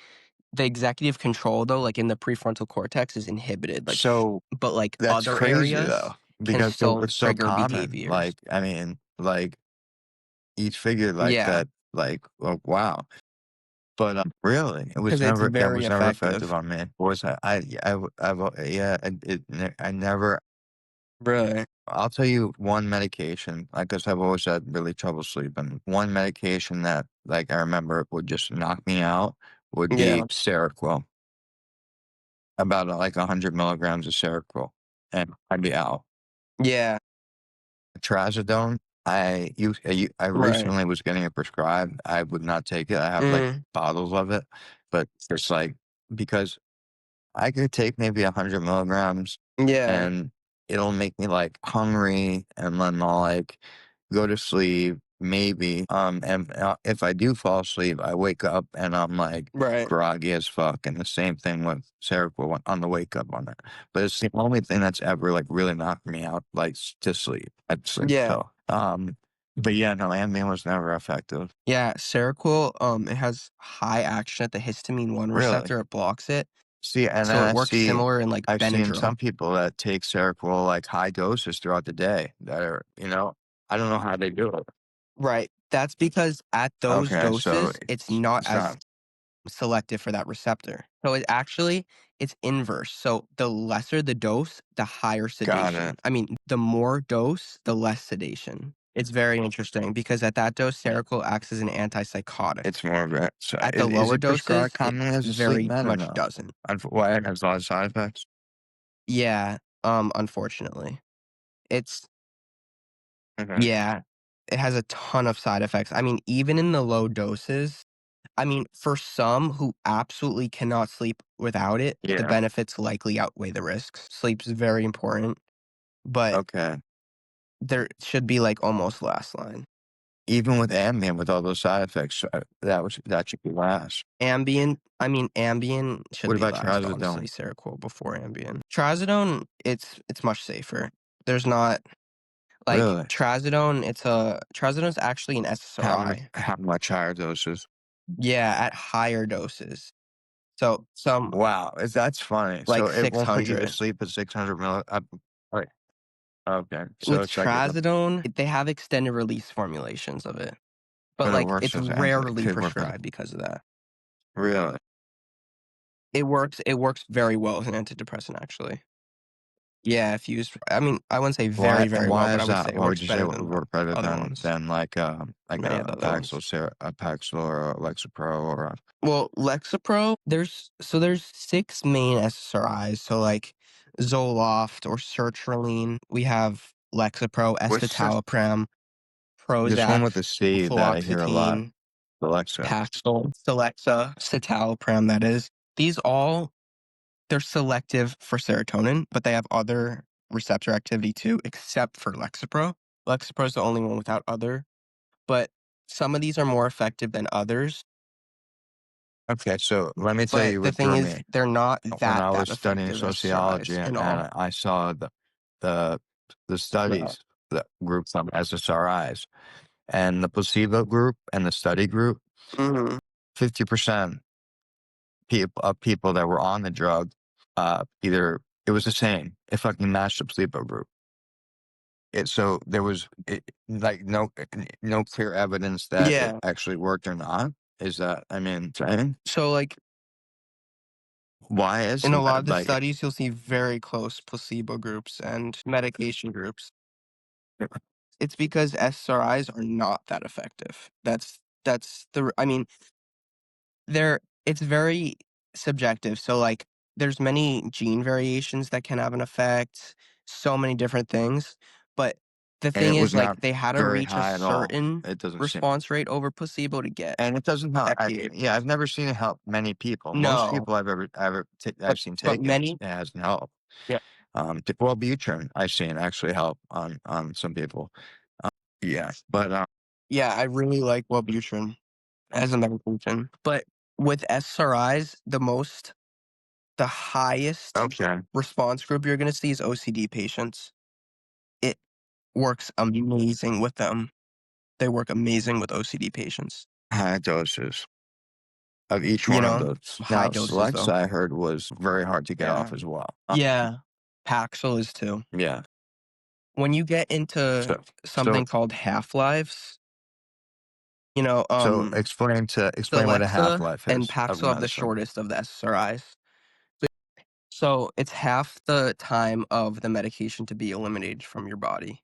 the executive control, though, like, in the prefrontal cortex is inhibited, like, So but, like, that's other crazy areas though, can because still it's so trigger common. behaviors. Like, I mean, like each figure like Yeah, that, like, oh, wow. But really, because it's that very was never effective effective. on me. Was yeah, I never. Right. I'll tell you one medication, like, 'cause I've always had really trouble sleeping. One medication that, like, I remember would just knock me out would be Yeah. Seroquel. About, like, 100 milligrams of Seroquel, and I'd be out. Yeah. Trazodone, I Right. recently was getting it prescribed. I would not take it. I have, like, Mm. bottles of it, but it's, like because I could take maybe 100 milligrams, Yeah. and it'll make me, like, hungry, and then I'll, like, go to sleep, maybe. And if I do fall asleep, I wake up and I'm like Right. groggy as fuck. And the same thing with Seroquel on the wake up on it. But it's the only thing that's ever like really knocked me out, like to sleep. I'd sleep Yeah. so. But yeah, no, Ambien was never effective. Yeah, Seroquel, it has high action at the histamine 1 Really. receptor, it blocks it, See, and then so it works similar in, like, I've seen Benadryl. some people that take Seroquel like high doses throughout the day that are, I don't know how they do it. Right, that's because at those Okay, so doses, it's not it's as not selective for that receptor. So it's inverse, so the lesser the dose, the higher got sedation. it. I mean, the more dose, the less sedation. It's very interesting because at that dose, Seroquel acts as an antipsychotic. It's more of a so At the is lower it prescribed doses, it commonly as a sleep very med or much no? doesn't. Why it has a lot of side effects? Yeah, unfortunately. It's Okay. yeah, it has a ton of side effects. I mean, even in the low doses, I mean, for some who absolutely cannot sleep without it, the Yeah. benefits likely outweigh the risks. Sleep's very important, but Okay. there should be, like, almost last line. Even with Ambien, with all those side effects, that should be last. Ambien should What be about last, honestly, trazodone? Seroquel before Ambien. Trazodone, it's much safer. There's not like, Really? trazodone's actually an SSRI. How much higher doses? Yeah, at higher doses. So, some Wow, that's funny. So like it won't put you to 600. sleep at 600 right. Okay. So With it's like trazodone, they have extended release formulations of it, but, but it like, works it's as it rarely could work as prescribed because of that. really. It works very well as an antidepressant, actually. Yeah, if used I mean, I wouldn't say Why very, very well, why but I is would say that? it Why would works you say better it would than work better other ones, than like many of the a other ones. A Paxil or a Lexapro or a Well, Lexapro, there's 6 main SSRIs, so, like, Zoloft or sertraline. We have Lexapro, what's this escitalopram, this one Prozac, with a C that I hear a lot, fluoxetine, Alexa. Paxil, Celexa, citalopram, that is. These all they're selective for serotonin, but they have other receptor activity too, except for Lexapro. Lexapro is the only one without other, but some of these are more effective than others. Okay, so let me tell But you the what thing threw is, me. they're not When I that was studying effective as sociology SSRIs and in all. I saw the the No. studies, the groups on SSRIs and the placebo group and the study group, Mhm. 50% people that were on the drug, either it was the same. It fucking matched the placebo group. So there was like no clear evidence that it Yeah. actually worked or not. Is that I mean, saying So, like, why is in a lot of that? the Like studies, you'll see very close placebo groups and medication groups. It's because SSRIs are not that effective. I mean, it's very subjective. So, like, there's many gene variations that can have an effect, so many different things. But the and thing it is, was like, not they had to very reach a high at all. certain It doesn't seem, response rate over placebo to get and it doesn't help. FDA. Yeah, I've never seen it help many people. Most No, people but I've seen but take it, many. it hasn't helped. Yeah. Wellbutrin I've seen actually help on some people. Yeah, but Yeah, I really like Wellbutrin as a medication. But with SRIs, the highest okay, response group you're gonna see is OCD patients. It works amazing with them. They work amazing with OCD patients. high doses of each You one of know? those. High Now, doses, Celexa though. I heard was very hard to get off Yeah. as well. Yeah. Paxil is too. Yeah. When you get into So so something called half-lives, so explain what a half Celexa life and is of Paxil have the medicine. shortest of the SSRIs. So it's half the time of the medication to be eliminated from your body.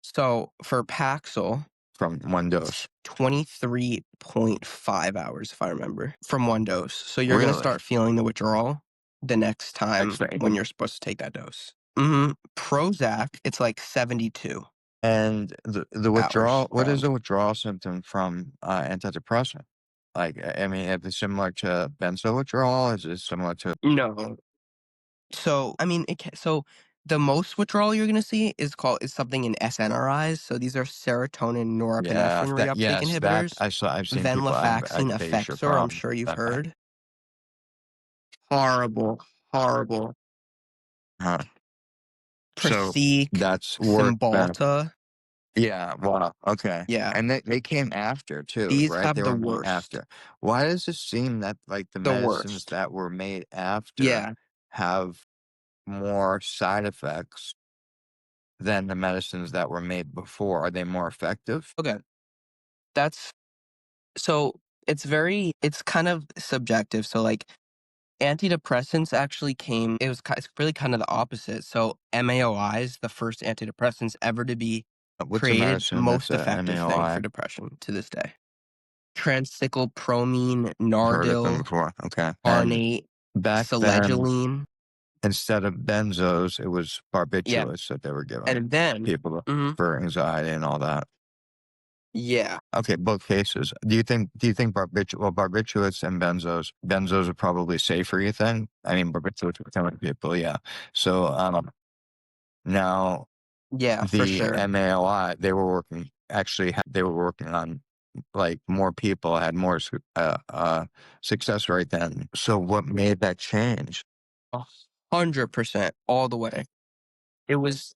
So for Paxil, From one it's dose. 23.5 hours, if I remember, from one dose. So you're gonna Really? start feeling the withdrawal the next time when Explain. you're supposed to take that dose. Prozac, it's like 72 And the hours withdrawal, what is around. a withdrawal symptom from antidepressant? Like, I mean, is it similar to benzo withdrawal? Is it similar to No. So, I mean, The most withdrawal you're gonna see is something in SNRIs, so these are serotonin Yeah, norepinephrine that reuptake yes, that inhibitors. I've seen people have Venlafaxine echinacea Effexor, I'm problem sure you've with that. heard. Horrible, horrible. Huh. So Proseq, that's work benefit. Cymbalta, Yeah, wow, okay. yeah, And they came after too, these right? have They the were made worst, after. Why does it seem that like the the medicines worst. that were made after Yeah, have more side effects than the medicines that were made before? Are they more effective? okay. That's so it's kind of subjective. So, like, antidepressants actually it's really kind of the opposite. So, MAOIs, the first antidepressants ever to be What's a created, medicine that's most a effective thing for MAOI? depression to this day. Transcyclopromine, Heard of them Nardil, before. Okay. And Arnate, back then, Selegiline. instead of benzos, it was Yeah. barbiturates that they were giving And then, people mhm, for anxiety and all that. yeah. Okay, both cases. Do you think barbiturates and benzos are probably safer, you think? I mean, barbiturates are killing people, yeah. So now Yeah, for the sure. MAOI, they were working on like more people had more success rate then. So what made that change? 100% all the way. It was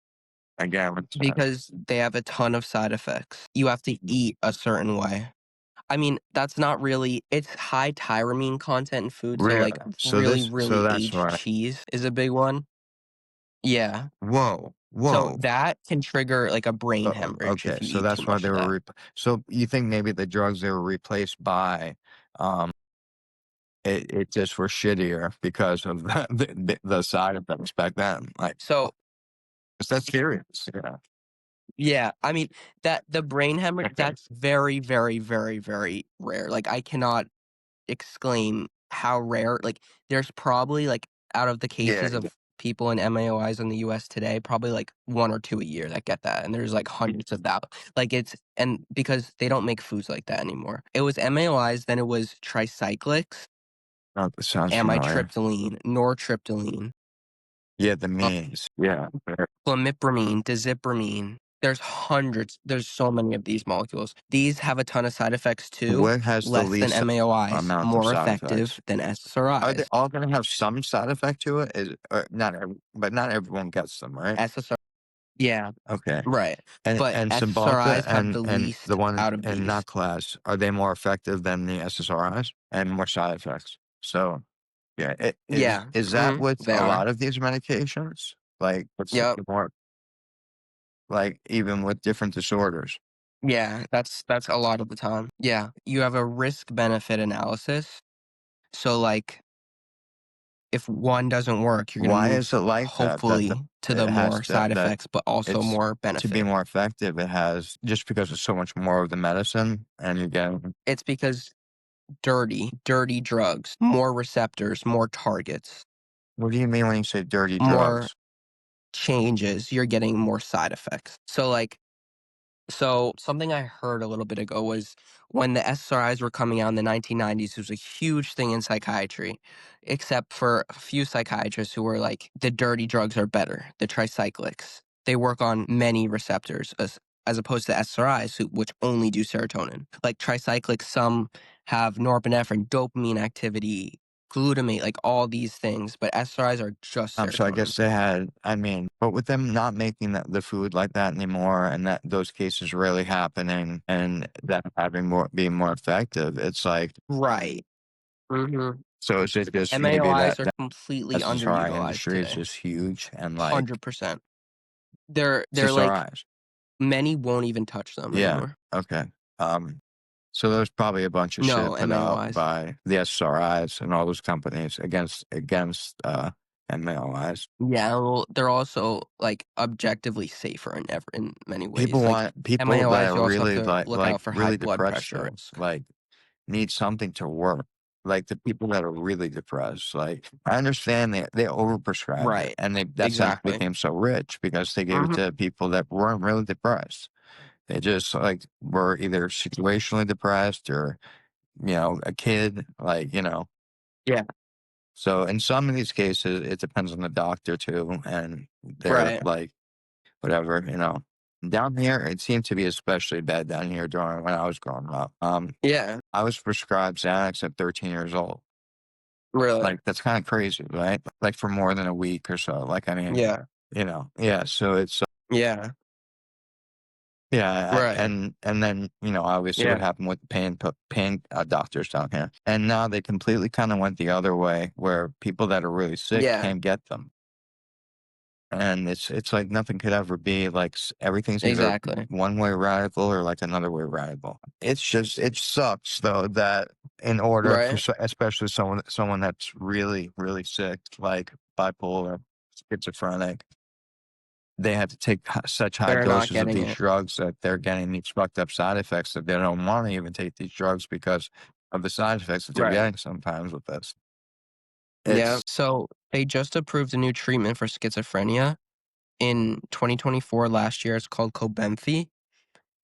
Again, what's that? because they have a ton of side effects. You have to eat a certain way. I mean, that's not really it's high tyramine content in food, so, Really? like, really, So really that's aged why. cheese is a big one. Yeah. Whoa, So whoa. that can trigger, like, a brain hemorrhage Okay, if you so eat too that's why much they of were. that. So you think maybe the drugs they were replaced by, um, it just were shittier because of the side effects back then. Like, So, 'cause that's serious. Yeah. yeah, I mean, that the brain hemorrhage, Okay. that's very, very, very, very rare. Like, I cannot exclaim how rare, like, there's probably, like, out of the Yeah. cases of people in MAOIs in the US today, probably, like, 1 or 2 a year that get that, and there's, like, hundreds of that. Like, it's and because they don't make foods like that anymore. It was MAOIs, then it was tricyclics, Oh, that sounds familiar. amitriptyline, nortriptyline, Yeah, the um, means. Yeah. clomipramine, dizipramine. There's so many of these molecules. These have a ton of side effects too, What has the less than least MAOIs, amount of more side effective effects? than Are they SSRIs. all going to have some side effect to it? Not but not everyone gets them, right? SSR Yeah, Okay. right. But And Cymbalta SSRIs have the and the least ones out of in these. that class, are they more effective than the SSRIs and more side effects? So, yeah, Yeah, is that with they a are. lot of these medications? Like, what's Yep. more like even with different disorders? Yeah, that's a lot of the time. Yeah, you have a risk-benefit analysis. So, like, if one doesn't work, you're gonna Why is move, it like that? That hopefully, to it the has more side that effects, but also it's more to be benefit. more effective, it has just because it's so much more of the medicine and you get It's because dirty drugs, more receptors, more targets, what do you mean when you say dirty more drugs? changes, you're getting more side effects. So something I heard a little bit ago was when the SSRIs were coming out in the 1990s, it was a huge thing in psychiatry, except for a few psychiatrists who were like, the dirty drugs are better, the tricyclics. They work on many receptors as opposed to SSRIs, which only do serotonin. Like tricyclics, some have norepinephrine, dopamine activity, glutamate, like all these things, but SSRIs are just So I serotonin. guess they had, I mean, but with them not making the food like that anymore and that those cases really happening and that having being more effective, it's like, Right. hmm so it's just maybe MAOIs that are that completely SSRI underutilized industry is today. just huge and like 100%. They're like SSRIs. many won't even touch them Yeah. anymore. Okay. Um, so there's probably a bunch of shit No, put out MAOIs. by the SSRIs and all those companies against MAOIs. Yeah, well, they're also like objectively safer in many People ways. Like want people that MAOIs, are you also have really to look out for high really blood depressed pressure though, risk. like need something to work. Like the people that are really depressed, like I understand they overprescribed it, Right. and that's how they Exactly. became so rich because they gave it hmm to people that weren't really depressed. They just like were either situationally depressed or a kid, like Yeah. So in some of these cases, it depends on the doctor too, and they're Right. like, whatever, you know. Down here, it seemed to be especially bad down here during when I was growing up. Yeah. I was prescribed Xanax at 13 years old. Really. Like, that's kind of crazy, right? Like for more than a week or so. Like, I mean, Yeah. yeah. So it's Yeah. yeah, Right. and then obviously what Yeah. happened with the pain doctors down here, and now they completely kind of went the other way, where people that are really sick Yeah. can't get them. And it's like nothing could ever be like everything's either Exactly. one way radical or like another way radical. It's just it sucks though that in order for Right. especially someone that's really really sick like bipolar, schizophrenic, they have to take such high They're not doses of getting these it. drugs that they're getting these fucked up side effects that they don't want to even take these drugs because of the side effects that they're Right. getting sometimes with this. Yeah. It's So they just approved a new treatment for schizophrenia in 2024 last year. It's called Cobenfy.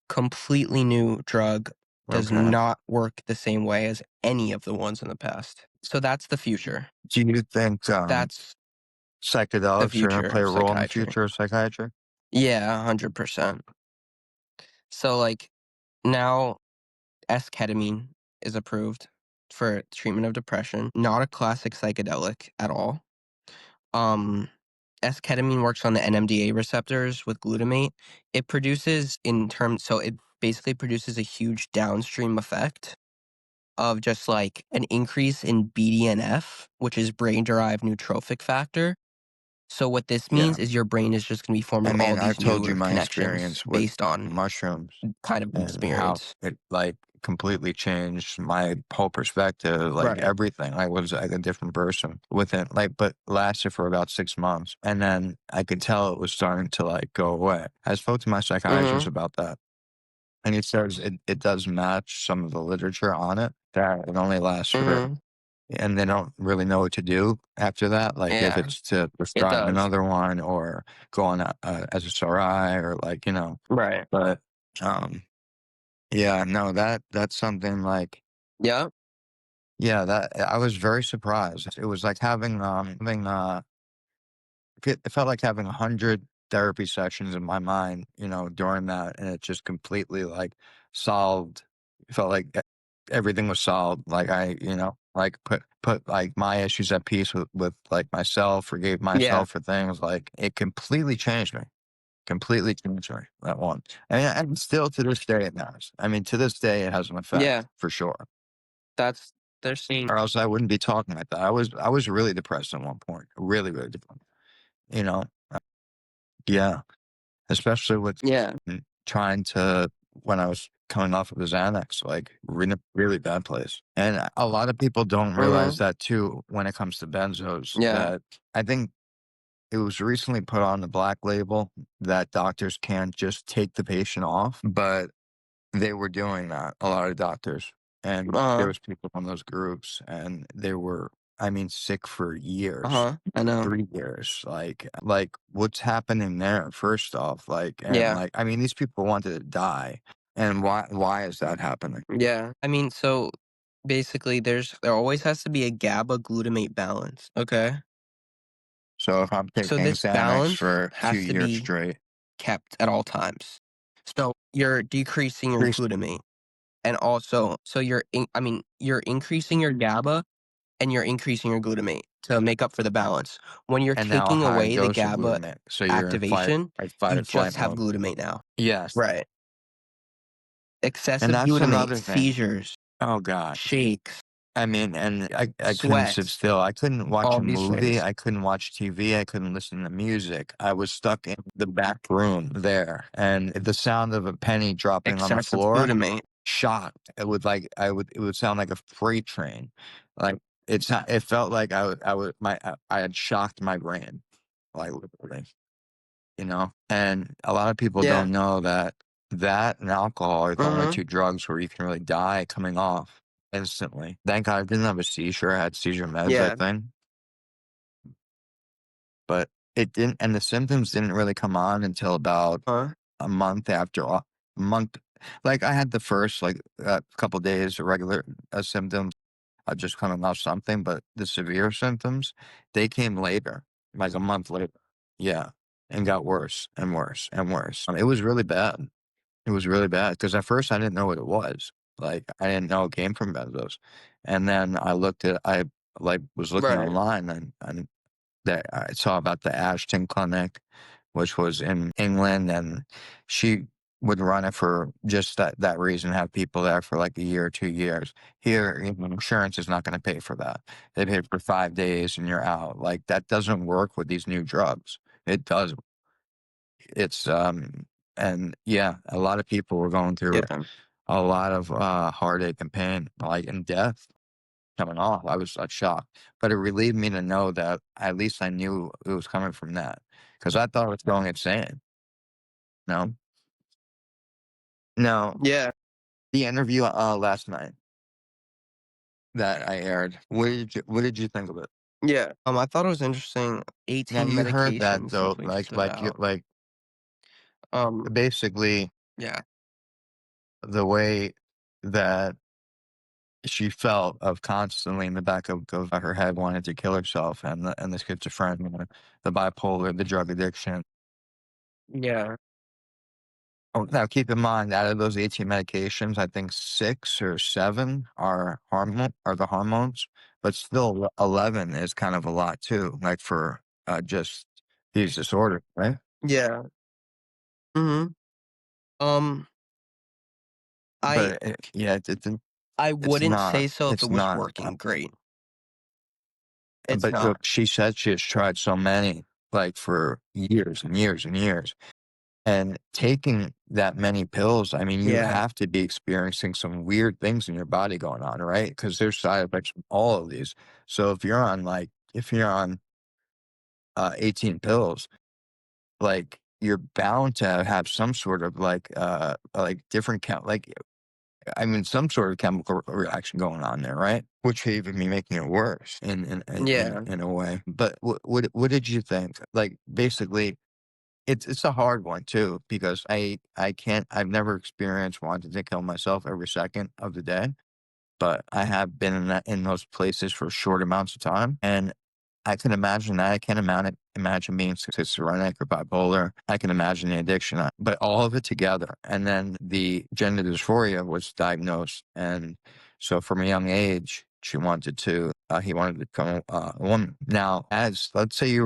Completely new drug. Does okay. not work the same way as any of the ones in the past. So that's the future. Do you think That's the psychedelics are going to future play of a role in the psychiatry. future of psychiatry? Yeah, 100%. So like now esketamine is approved for treatment of depression. Not a classic psychedelic at all. Um, esketamine works on the NMDA receptors with glutamate. It produces so it basically produces a huge downstream effect of just like an increase in BDNF, which is brain derived neurotrophic factor. So what this Yeah. means is your brain is just going to be I forming all mean, I've these told you newer my connections experience with based on mushrooms kind of an and how experience. it like completely changed my whole perspective, like Right. everything. I was like a different person with it, like, but lasted for about 6 months. And then I could tell it was starting to like go away. I spoke to my psychiatrist Mhm. about that. And he says it does match some of the literature on it, that it only lasts for, Mhm. and they don't really know what to do after that. Like if Yeah, it's to it prescribe does. another one or go on a SSRI or like, Right. but, um, yeah, no, that's something like, Yep. yeah, that I was very surprised. It was like it felt like having 100 therapy sessions in my mind, during that, and it just completely like solved. It felt like everything was solved. Like like put like my issues at peace with like myself, forgave Yeah. myself for things. Like it completely changed me. Completely changed me, that one. And still to this day it matters. I mean, to this day it has an Yeah. effect for sure. That's they're seeing Or else I wouldn't be talking like that. I was really depressed at one point. Really, really depressed. You know? Yeah. Especially with Yeah. trying to when I was coming off of the Xanax, like we're in a really bad place. And a lot of people don't realize Mhm. that too when it comes to benzos, Yeah. that I think it was recently put on the black label that doctors can't just take the patient off, but they were doing that, a lot of doctors. And there Uh-huh. was people from those groups and they were, I mean, sick for years, Uh-huh. I know. 3 years. Like what's happening there, first off? Like, and Yeah. like, I mean, these people wanted to die. And why is that happening? Yeah. I mean, so basically there always has to be a GABA glutamate balance, okay? So if I'm So taking this Xanax balance for two has to years be straight, kept at all times. So you're decreasing your increase- glutamate and also so you're increasing your GABA and you're increasing your glutamate to make up for the balance. When you're and now a taking higher away the dose of GABA glutamate. So you're in activation, fight you or flight just have mode. glutamate now. Yes. Right. And Excessive that's glutamate, another thing. seizures, Oh God. shakes, I mean, and I couldn't sit sweats, still. I couldn't watch all a these movie. things. I couldn't watch TV. I couldn't listen to music. I was stuck in the back room there, and the sound of a penny dropping on the Excessive floor glutamate. shocked. It would like it would sound like a freight train. Like it felt like I had shocked my brain, like literally, And a lot of people Yeah. don't know that and alcohol are the only Mhm. two drugs where you can really die coming off instantly. Thank God I didn't have a seizure. I had seizure meds, I Yeah. think, but it didn't, and the symptoms didn't really come on until about Huh? a month after a month. Like I had the first like couple days of regular symptoms. just coming off something, but the severe symptoms, they came later, like a month later. Yeah, and got worse and worse and worse. It was really bad. It was really bad because at first I didn't know what it was. Like, I didn't know it came from benzos, and then I, like, was looking Right. online and that I saw about the Ashton Clinic, which was in England, and she would run it for just that reason, have people there for like a year or 2 years. Here, insurance is not going to pay for that. They pay for 5 days and you're out. Like, that doesn't work with these new drugs. It does. It's and yeah, a lot of people were going through Yeah. a lot of heartache and pain, like, and death coming off. I was shocked, but it relieved me to know that at least I knew it was coming from that, because I thought I was going insane. No, no, Yeah. the interview last night that I aired. What did you think of it? Yeah. I thought it was interesting. Now 18 you heard that medications though, simply like stood you out. like Um, basically yeah. the way that she felt of constantly in the back of her head wanting to kill herself, and the schizophrenia, the bipolar, the drug addiction. Yeah. Oh, now keep in mind, out of those 18 medications, I think 6 or 7 are the hormones, but still 11 is kind of a lot too, like, for, just these disorders, right? Yeah. Mhm. Um, I But yeah, I it's wouldn't not say so if it it's was not, working great. It's but not. look, she said she has tried so many, like, for years and years and years. And taking that many pills, I mean, you Yeah. have to be experiencing some weird things in your body going on, right? Because there's side effects from all of these. So if you're on 18 pills, like, you're bound to have some sort of like different like, I mean, some sort of chemical reaction going on there, right? Which could even be making it worse Yeah. in a way. But what did you think? Like, basically, it's a hard one too, because I've never experienced wanting to kill myself every second of the day, but I have been in those places for short amounts of time, and I can imagine that. I can't imagine being schizophrenic or bipolar. I can imagine the addiction, but all of it together. And then the gender dysphoria was diagnosed, and so from a young age, he wanted to become a woman. Now, as let's say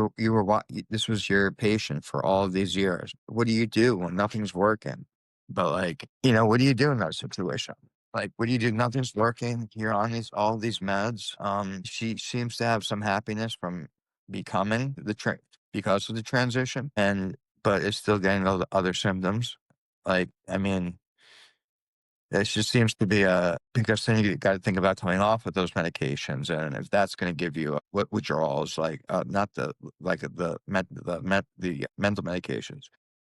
this was your patient for all of these years. What do you do when nothing's working? But, like, what do you do in that situation? Like, what do you do? Nothing's working. You're on all these meds. She seems to have some happiness from becoming because of the transition, but it's still getting all the other symptoms. Like, I mean, it just seems to be because then you got to think about coming off with those medications, and if that's going to give you what withdrawals, like, not the mental medications,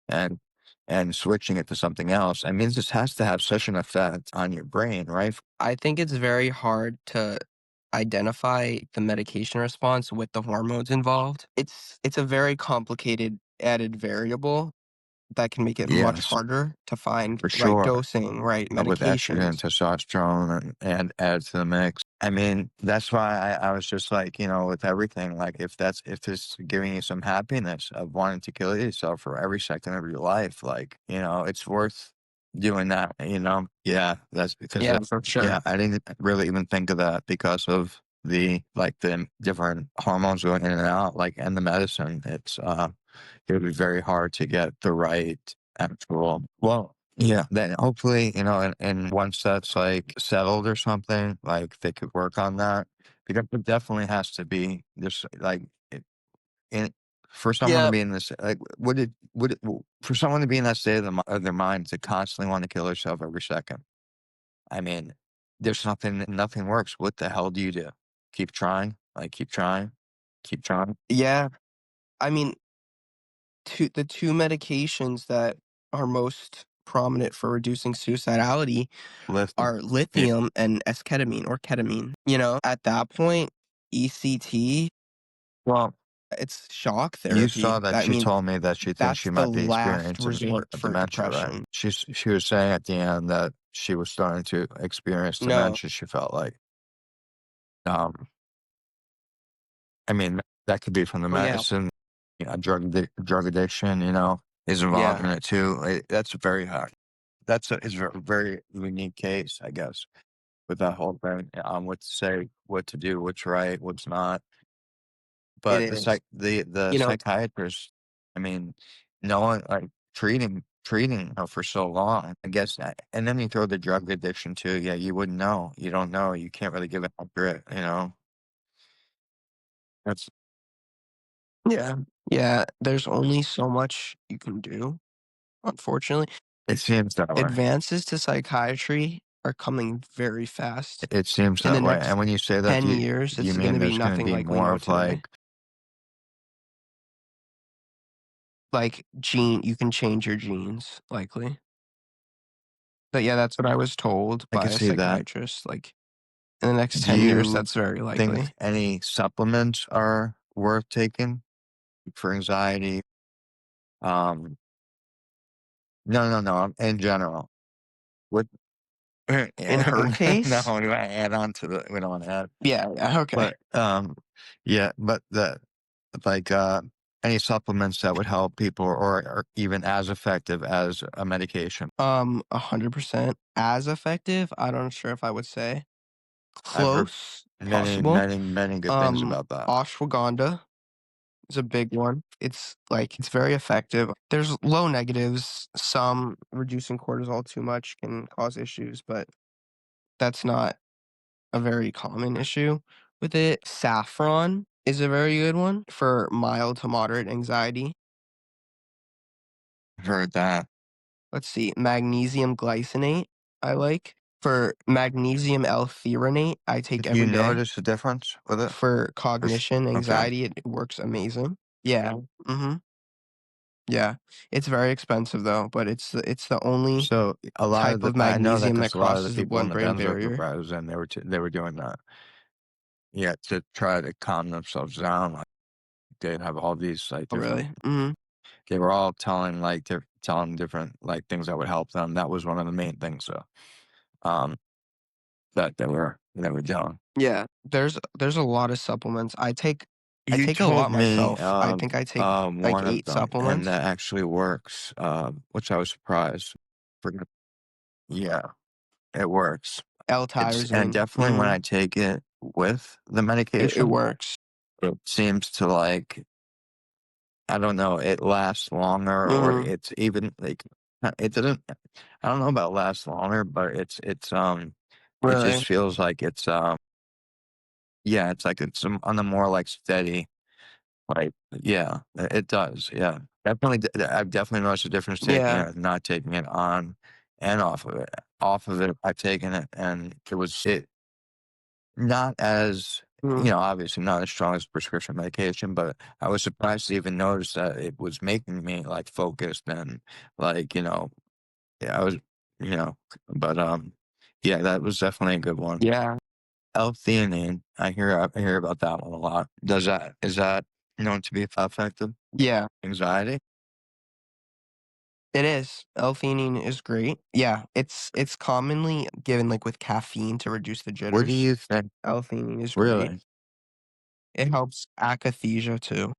and switching it to something else. I mean, this has to have such an effect on your brain, right? I think it's very hard to identify the medication response with the hormones involved. It's a very complicated added variable that can make it much Yes, harder to find for right sure. dosing, right With estrogen, medications. testosterone, and add to the mix. I mean, that's why I was just like, with everything, like, if it's giving you some happiness of wanting to kill yourself for every second of your life, like, it's worth doing that, Yeah, that's because Yeah, for yeah, sure. I didn't really even think of that because of the different hormones going in and out, like, and the medicine. It would be very hard to get the right actual, well, yeah, then hopefully, and once that's, like, settled or something, like, they could work on that, because it definitely has to be just, like, in for someone to Yeah. be in this, like, for someone to be in that state of their mind to constantly want to kill herself every second, I mean, there's nothing works. What the hell do you do? Keep trying? Like, keep trying? Keep trying? Yeah. I mean, the two medications that are most prominent for reducing suicidality Listen. are Yeah. lithium and esketamine or ketamine. At that point, ECT, Well, it's shock you therapy. saw that I she mean, told me that she thinks that's she the might be last experiencing resort for dementia, right? depression. She was saying at the end that she was starting to experience No. dementia, she felt like. Um, I mean, that could be from the Oh, yeah. medicine, drug addiction, is involved Yeah, in it too. That's very hard. Is a very unique case, I guess, with that whole thing. What to say, what to do, what's right, what's not. it But is. the You know, psychiatrist, I mean, no one like treating her for so long. I guess, and then you throw the drug addiction too. Yeah, you wouldn't know. You don't know. You can't really give it a grit. That's yeah. Yeah, there's only so much you can do, unfortunately. it seems that way. Advances to psychiatry are coming very fast. It seems In the that way. And next when you say that, 10 years, do you it's mean gonna be there's going to nothing be like we more know it of like today. Like, you can change your genes, likely. But yeah, that's what I was told I by can a see that. psychiatrist, like, in the next Do 10 years, you that's very think likely. any supplements are worth taking for anxiety? Um, no, no, no. In general, what? In Yeah, her no, case, we want to add on to the. We don't want to add, yeah, yeah, okay. but yeah, but like any supplements that would help people or are even as effective as a medication. 100% as effective, I'm not sure if I would say. I've heard Close, many, possible. many, many good things about that. Ashwagandha is a big one. It's very effective. There's low negatives. Some reducing cortisol too much can cause issues, but that's not a very common issue with it. Saffron is a very good one for mild to moderate anxiety. I've heard that. Let's see, magnesium glycinate, I like. For magnesium L-threonate, I take Do you every day. notice a difference with it? For For s- cognition, Okay. anxiety, it works amazing. Yeah. Mhm. Yeah. It's very expensive though, but it's the only So a lot of type the of I know that magnesium that because a lot of the crosses the people in the blood-brain barrier. benzodiazepines, they were doing that. Yeah, to try to calm themselves down. Like they'd have all these like Oh, different. really? Mhm. They were all telling telling different like things that would help them. That was one of the main things. So um, that they were doing. Yeah. There's a lot of supplements. I You take a lot told me myself. I think I take, like, one of 8 them, and supplements. that actually works. Which I was surprised. Forget- Yeah, it works. And L-tyrosine. definitely when Mhm. I take it with the It medication, works. it seems to like, I don't know, it lasts longer or Mhm. it's even like, it doesn't, I don't know about last longer, but it just Really? feels like yeah, it's like on the more like steady, like, yeah, it does. Yeah. Definitely, I've definitely noticed a difference taking Yeah. it, and not taking it on and off of it. Off of it, I've taken it and not as, Mhm. obviously not as strong as prescription medication, but I was surprised to even notice that it was making me like focused and like, yeah, I was, you know, but yeah, that was definitely a good one. Yeah. L-theanine, I hear about that one a lot. Is that known to be effective? Yeah. Anxiety? It is. L-theanine is great. Yeah, it's commonly given, like, with caffeine to reduce the What do jitters. you think? L-theanine is great. Really? It helps akathisia too.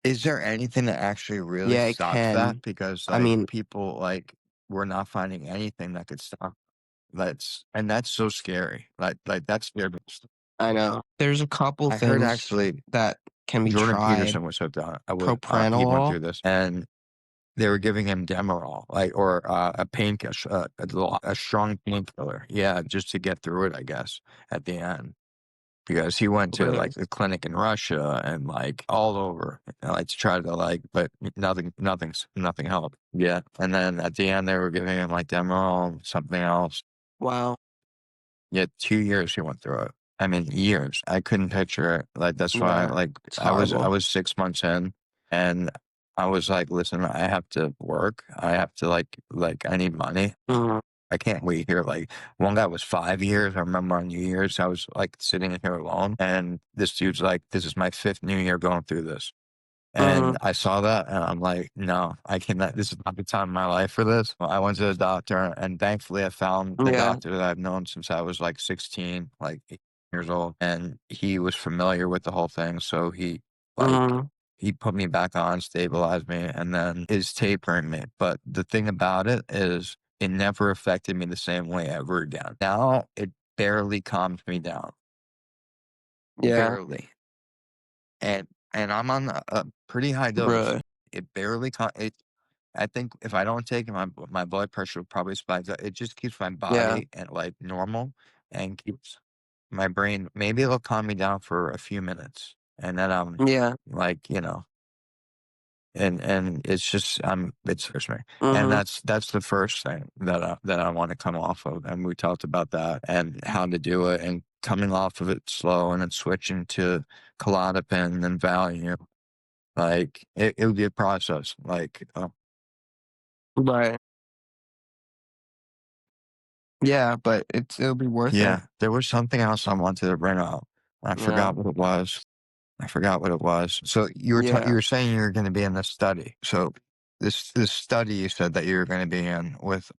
Is there anything that actually really Yeah, it stops that? can. Because I like mean, people like we're not finding anything that could stop. That's so scary. Like that's scary. I know. There's a couple I heard things actually that can be Jordan Peterson tried. was hooked on. He went Propranolol. through this, and they were giving him Demerol, like or a a strong painkiller. Yeah, just to get through it, I guess. At the end, because he went to Really? like a clinic in Russia and like all over, like to try to like, but nothing helped. Yeah, and then at the end they were giving him like Demerol, something else. Wow. Yeah, 2 years he went through it. I mean, years. I couldn't picture it. Like that's why, Yeah. like It's I horrible. was 6 months in, and I was like, listen, I have to work. I have to like I need money. Mhm. I can't wait here. Like one guy was 5 years. I remember on New Year's, I was like sitting in here alone, and this dude's like, "This is my fifth New Year going through this." And Mhm. I saw that, and I'm like, "No, I cannot. This is not the time in my life for this." Well, I went to the doctor, and thankfully, I found the Yeah. doctor that I've known since I was like 16. Like years old, and he was familiar with the whole thing, so Mhm. he put me back on, stabilized me, and then is tapering me. But the thing about it is it never affected me the same way ever again. Now it barely calms me down. Yeah. Barely. And I'm on a pretty high dose. Really. It barely it I think if I don't take it, my blood pressure will probably spike up. It just keeps my Yeah. body at, like, normal and keeps my brain maybe it'll calm me down for a few minutes, and then I'm, Yeah. like, and it's just it scares me. And Mhm. that's the first thing that I wanna come off of, and we talked about that and how to do it and coming off of it slow and then switching to Klonopin and Valium. Like, it would be a process, like, Right. Yeah, but it'll be worth it. yeah, there was something else I wanted to bring up. I Yeah. forgot what it was. I forgot what it was. So you Yeah. were saying you were gonna be in this study. So this study you said that you were gonna be in with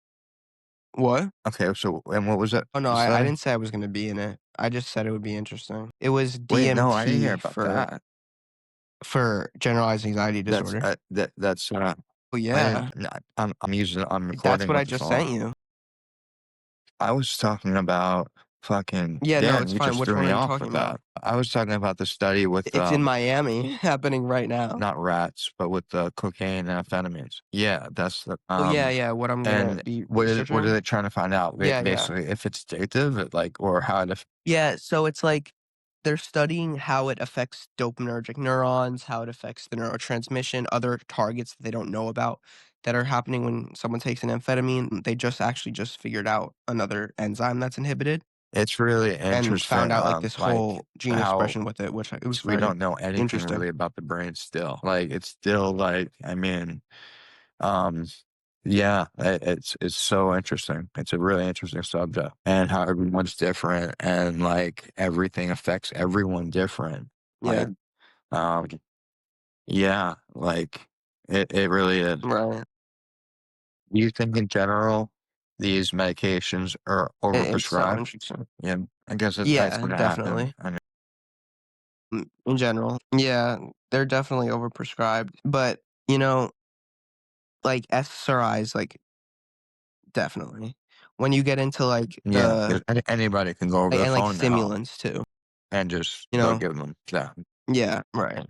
What? okay, so and what was it Oh, no, you I say? didn't say I was gonna be in it. I just said it would be interesting. It was Wait, no, I didn't hear DMT about for that. generalized anxiety disorder. That's, Oh, I yeah. didn't n I'm That's recording what I with the just sent phone. you. I was talking about fucking Yeah, no, damn, it's you fine. just Which threw one me are you off talking with about? that. I was talking about the study with, It's in Miami, happening right now. not rats, but with the cocaine and amphetamines. Yeah, that's the, Oh, yeah, yeah, what I'm gonna and be what are researching? they trying to find out? Yeah, yeah. Basically, if it's addictive, like, or how to Yeah, so it's like they're studying how it affects dopaminergic neurons, how it affects the neurotransmission, other targets that they don't know about that are happening when someone takes an amphetamine. They just figured out another enzyme that's inhibited it's really and interesting, found out like this like whole gene how expression with it, which it was we very don't know anything interesting. really about the brain still. Like, it's still like, I mean, um, yeah, it's so interesting. It's a really interesting subject, and how everyone's different, and like everything affects everyone different. Like, Yeah, um, yeah, like it really is. right. Do you think in general these medications are It's so overprescribed? interesting. Yeah, I guess that's Yeah, gonna happen. definitely. In general. Yeah, they're definitely overprescribed, but, like SSRIs, like definitely. When you get into, like, Yeah, 'cause anybody can go over the and, like, phone now stimulants too, and just you they'll know? give them. Yeah, Yeah, right.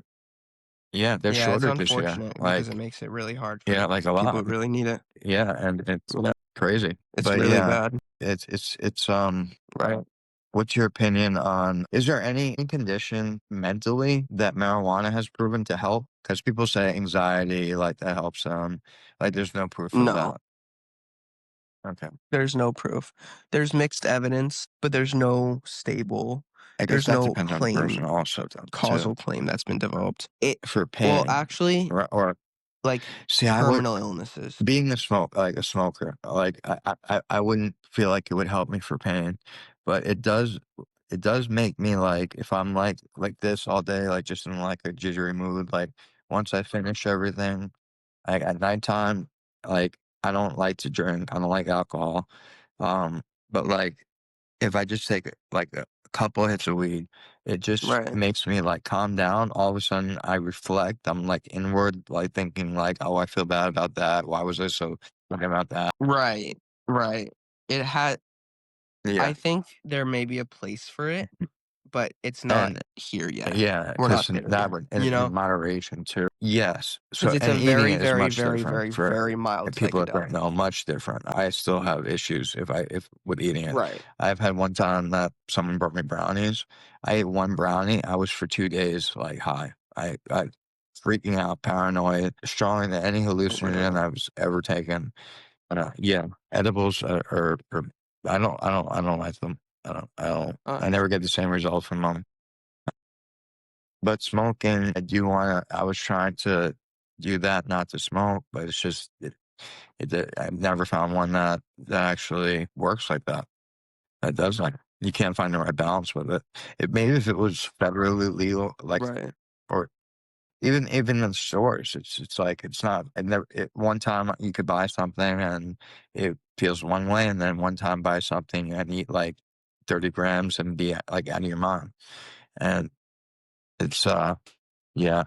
yeah, there's Yeah, it's shortages here. unfortunate because it Like, makes it really hard yeah, for like a people lot. who really need it, Yeah, and it's you know? crazy. It's But really yeah, bad. it's. Right. What's your opinion on? Is there any condition mentally that marijuana has proven to help? Because people say anxiety, like that helps them. Like, there's no proof of No, that. Okay. there's no proof. There's mixed evidence, but I guess there's that no depends on the person claim also, though, too. causal claim that's been developed. For Well, pain, actually, or like, see, I would terminal illnesses. being like a smoker, like I wouldn't feel like it would help me for pain, but it does make me like if I'm like this all day, like just in like a jittery mood, like once I finish everything, like at nighttime, like I don't like to drink, I don't like alcohol, but like if I just take like a couple hits of weed, it just Right. makes me like calm down. All of a sudden, I reflect. I'm like inward, like thinking like, "Oh, I feel bad about that. Why was I so thinking about that?" Right, right. It had I Yeah, think there may be a place for it, but it's not and here yet. yeah, We're because not there that yet, would you in know, moderation too. Yes. because So it's a and eating very, it is very, much very, different very, for very mild people that don't psychedelic. know. Much different. I still have issues if with eating it. Right. I've had one time that someone brought me brownies. I ate one brownie. I was for 2 days like high. I freaking out, paranoid, stronger than any hallucinogen Really? I've ever taken. Yeah, edibles are I don't like them. Uh, I never get the same result from them. But smoking, I was trying to do that, not to smoke, but it's just, I've never found one that actually works like that. That does like, you can't find the right balance with it. Maybe if it was federally legal, like, right. or even in stores, it's like, it's not, one time you could buy something and it feels one way, and then one time buy something and eat like 30 grams and be like out of your mind. And it's, yeah,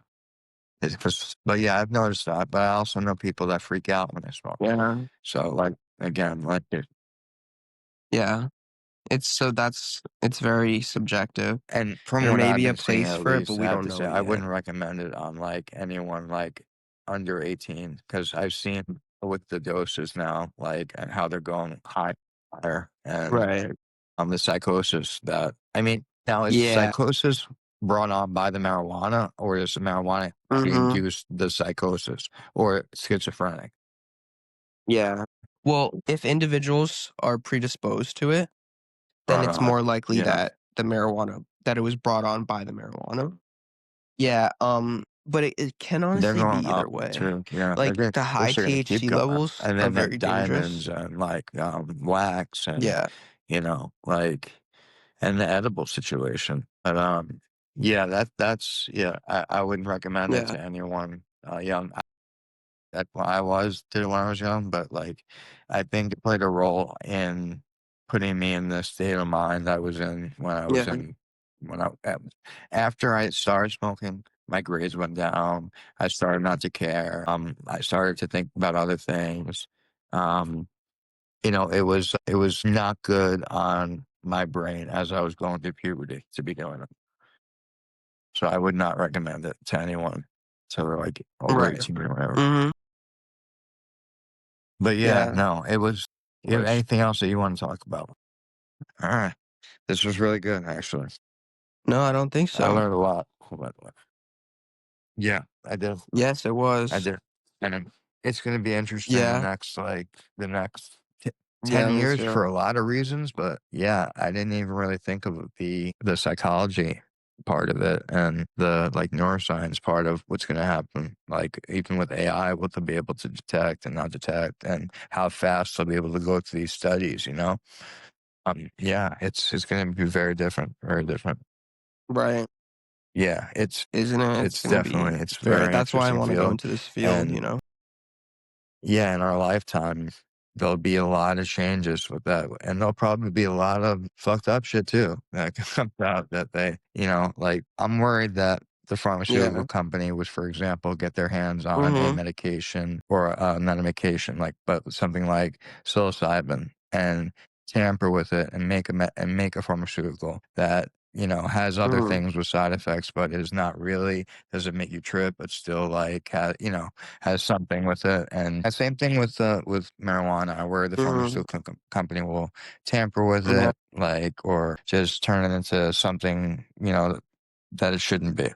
but yeah, I've noticed that, but I also know people that freak out when they smoke. Yeah. So like, again, like Yeah. It's very subjective. and from There what may I've be a been seeing, place at for it, but least, we I have don't to know say, it I yet. wouldn't recommend it on like anyone like under 18 because I've seen with the doses now, like and how they're going higher and Right. the psychosis that I mean, now is Yeah. psychosis brought on by the marijuana or is the marijuana Mhm. induced the psychosis or schizophrenic? Yeah. Well, if individuals are predisposed to it, then Brought it's on. more likely Yeah. that it was brought on by the marijuana. Yeah, but it can They're honestly be going either up way. too. Yeah. They're Like, gonna, the of high course they're gonna keep THC going. levels And are then very that dangerous. diamonds and like wax and Yeah, like and the edible situation. But yeah, that's yeah, I wouldn't recommend it yeah, to anyone young. That's what I was did when I was young, but like I think it played a role in putting me in the state of mind I was in when I was yeah, in when I after I started smoking, my grades went down. I started not to care. I started to think about other things. Um, it was not good on my brain as I was going through puberty to be doing it. So I would not recommend it to anyone till they're like over right. 18 or whatever. Mhm, But yeah, yeah, no, it was. You have was anything else that you want to talk about? All right, this was really good, actually. no, I don't think I so. learned a lot. By the way. Yeah, I did. Yes, it I was. did, and it's going to be interesting Yeah, the next 10 yeah, me years too. for a lot of reasons. But yeah, I didn't even really think of the psychology part of it and the like neuroscience part of what's going to happen. Like even with AI, what they'll be able to detect and not detect, and how fast they'll be able to go through these studies. Yeah, it's going to be very different, very different. Right. Yeah, Isn't it? It's it's gonna be definitely it's a very very that's why I interesting wanna go field, into this field, and yeah, in our lifetime, there'll be a lot of changes with that, and there'll probably be a lot of fucked up shit too that comes out that like I'm worried that the pharmaceutical Yeah. company would, for example, get their hands on a Mhm, medication or not a medication, like but something like psilocybin and tamper with it and make a pharmaceutical that has other mhm, things with side effects, but is not really doesn't make you trip, but still like has something with it. And the same thing with marijuana, where the mhm. pharmaceutical company will tamper with Yeah, it, like or just turn it into something that it shouldn't be.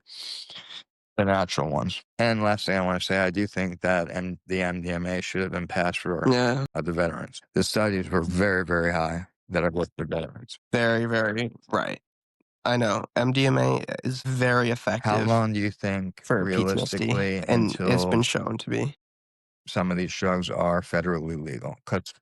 The natural ones. And last thing I want to say, I do think that the MDMA should have been passed for yeah. the veterans. The studies were very, very high that have worked for veterans. Very, very right. I know. MDMA is very How effective long do you think for PTSD, realistically and it's been until shown to be. some of these drugs are federally legal? Because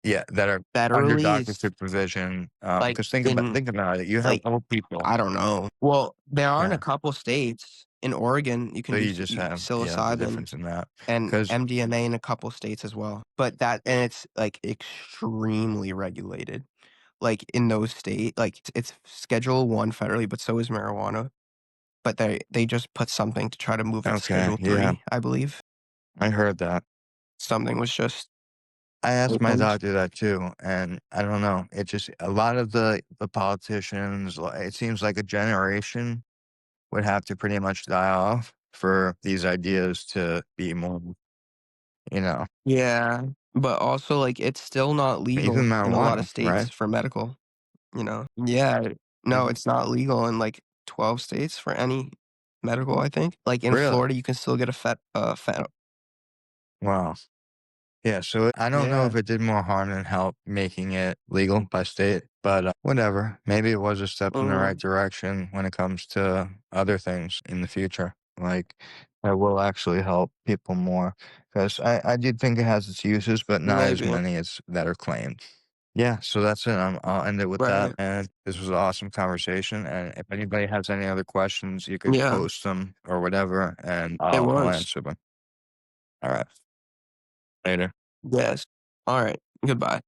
yeah, that are under Federally doctor is supervision. like Because in think about it. You have like, old people. I don't know. Well, there are in a Yeah. couple states. In Oregon, you can So do you just have the psilocybin difference in that. and Because MDMA in a couple states as well. But it's like extremely regulated. Like in those like it's Schedule 1 federally, but so is marijuana. But they just put something to try to move it to okay, Schedule yeah, 3, I believe. I heard that. Something was just I asked my opened. doctor that too, and I don't know. It just a lot of the politicians. It seems like a generation would have to pretty much die off for these ideas to be more. You know, Yeah, but also, like, it's still not even legal in a lot of marijuana, states right? for medical, Yeah. No, Mhm. it's not legal in, like, 12 states for any medical, I think. Like, in Really? Florida, you can still get a fet Wow. Yeah, so I don't know Yeah. if it did more harm than help making it legal by state, but whatever. Maybe it was a step in the right Mhm. direction when it comes to other things in the future. Like, that will actually help people more. Because I do think it has its uses, but not as Maybe. many as that are claimed. Yeah, so that's it. I'll end it with that. Right. And this was an awesome conversation. And if anybody has any other questions, you could Yeah, post them or whatever, and it I'll was. answer them. All right. Later. Yes. Alright. Goodbye.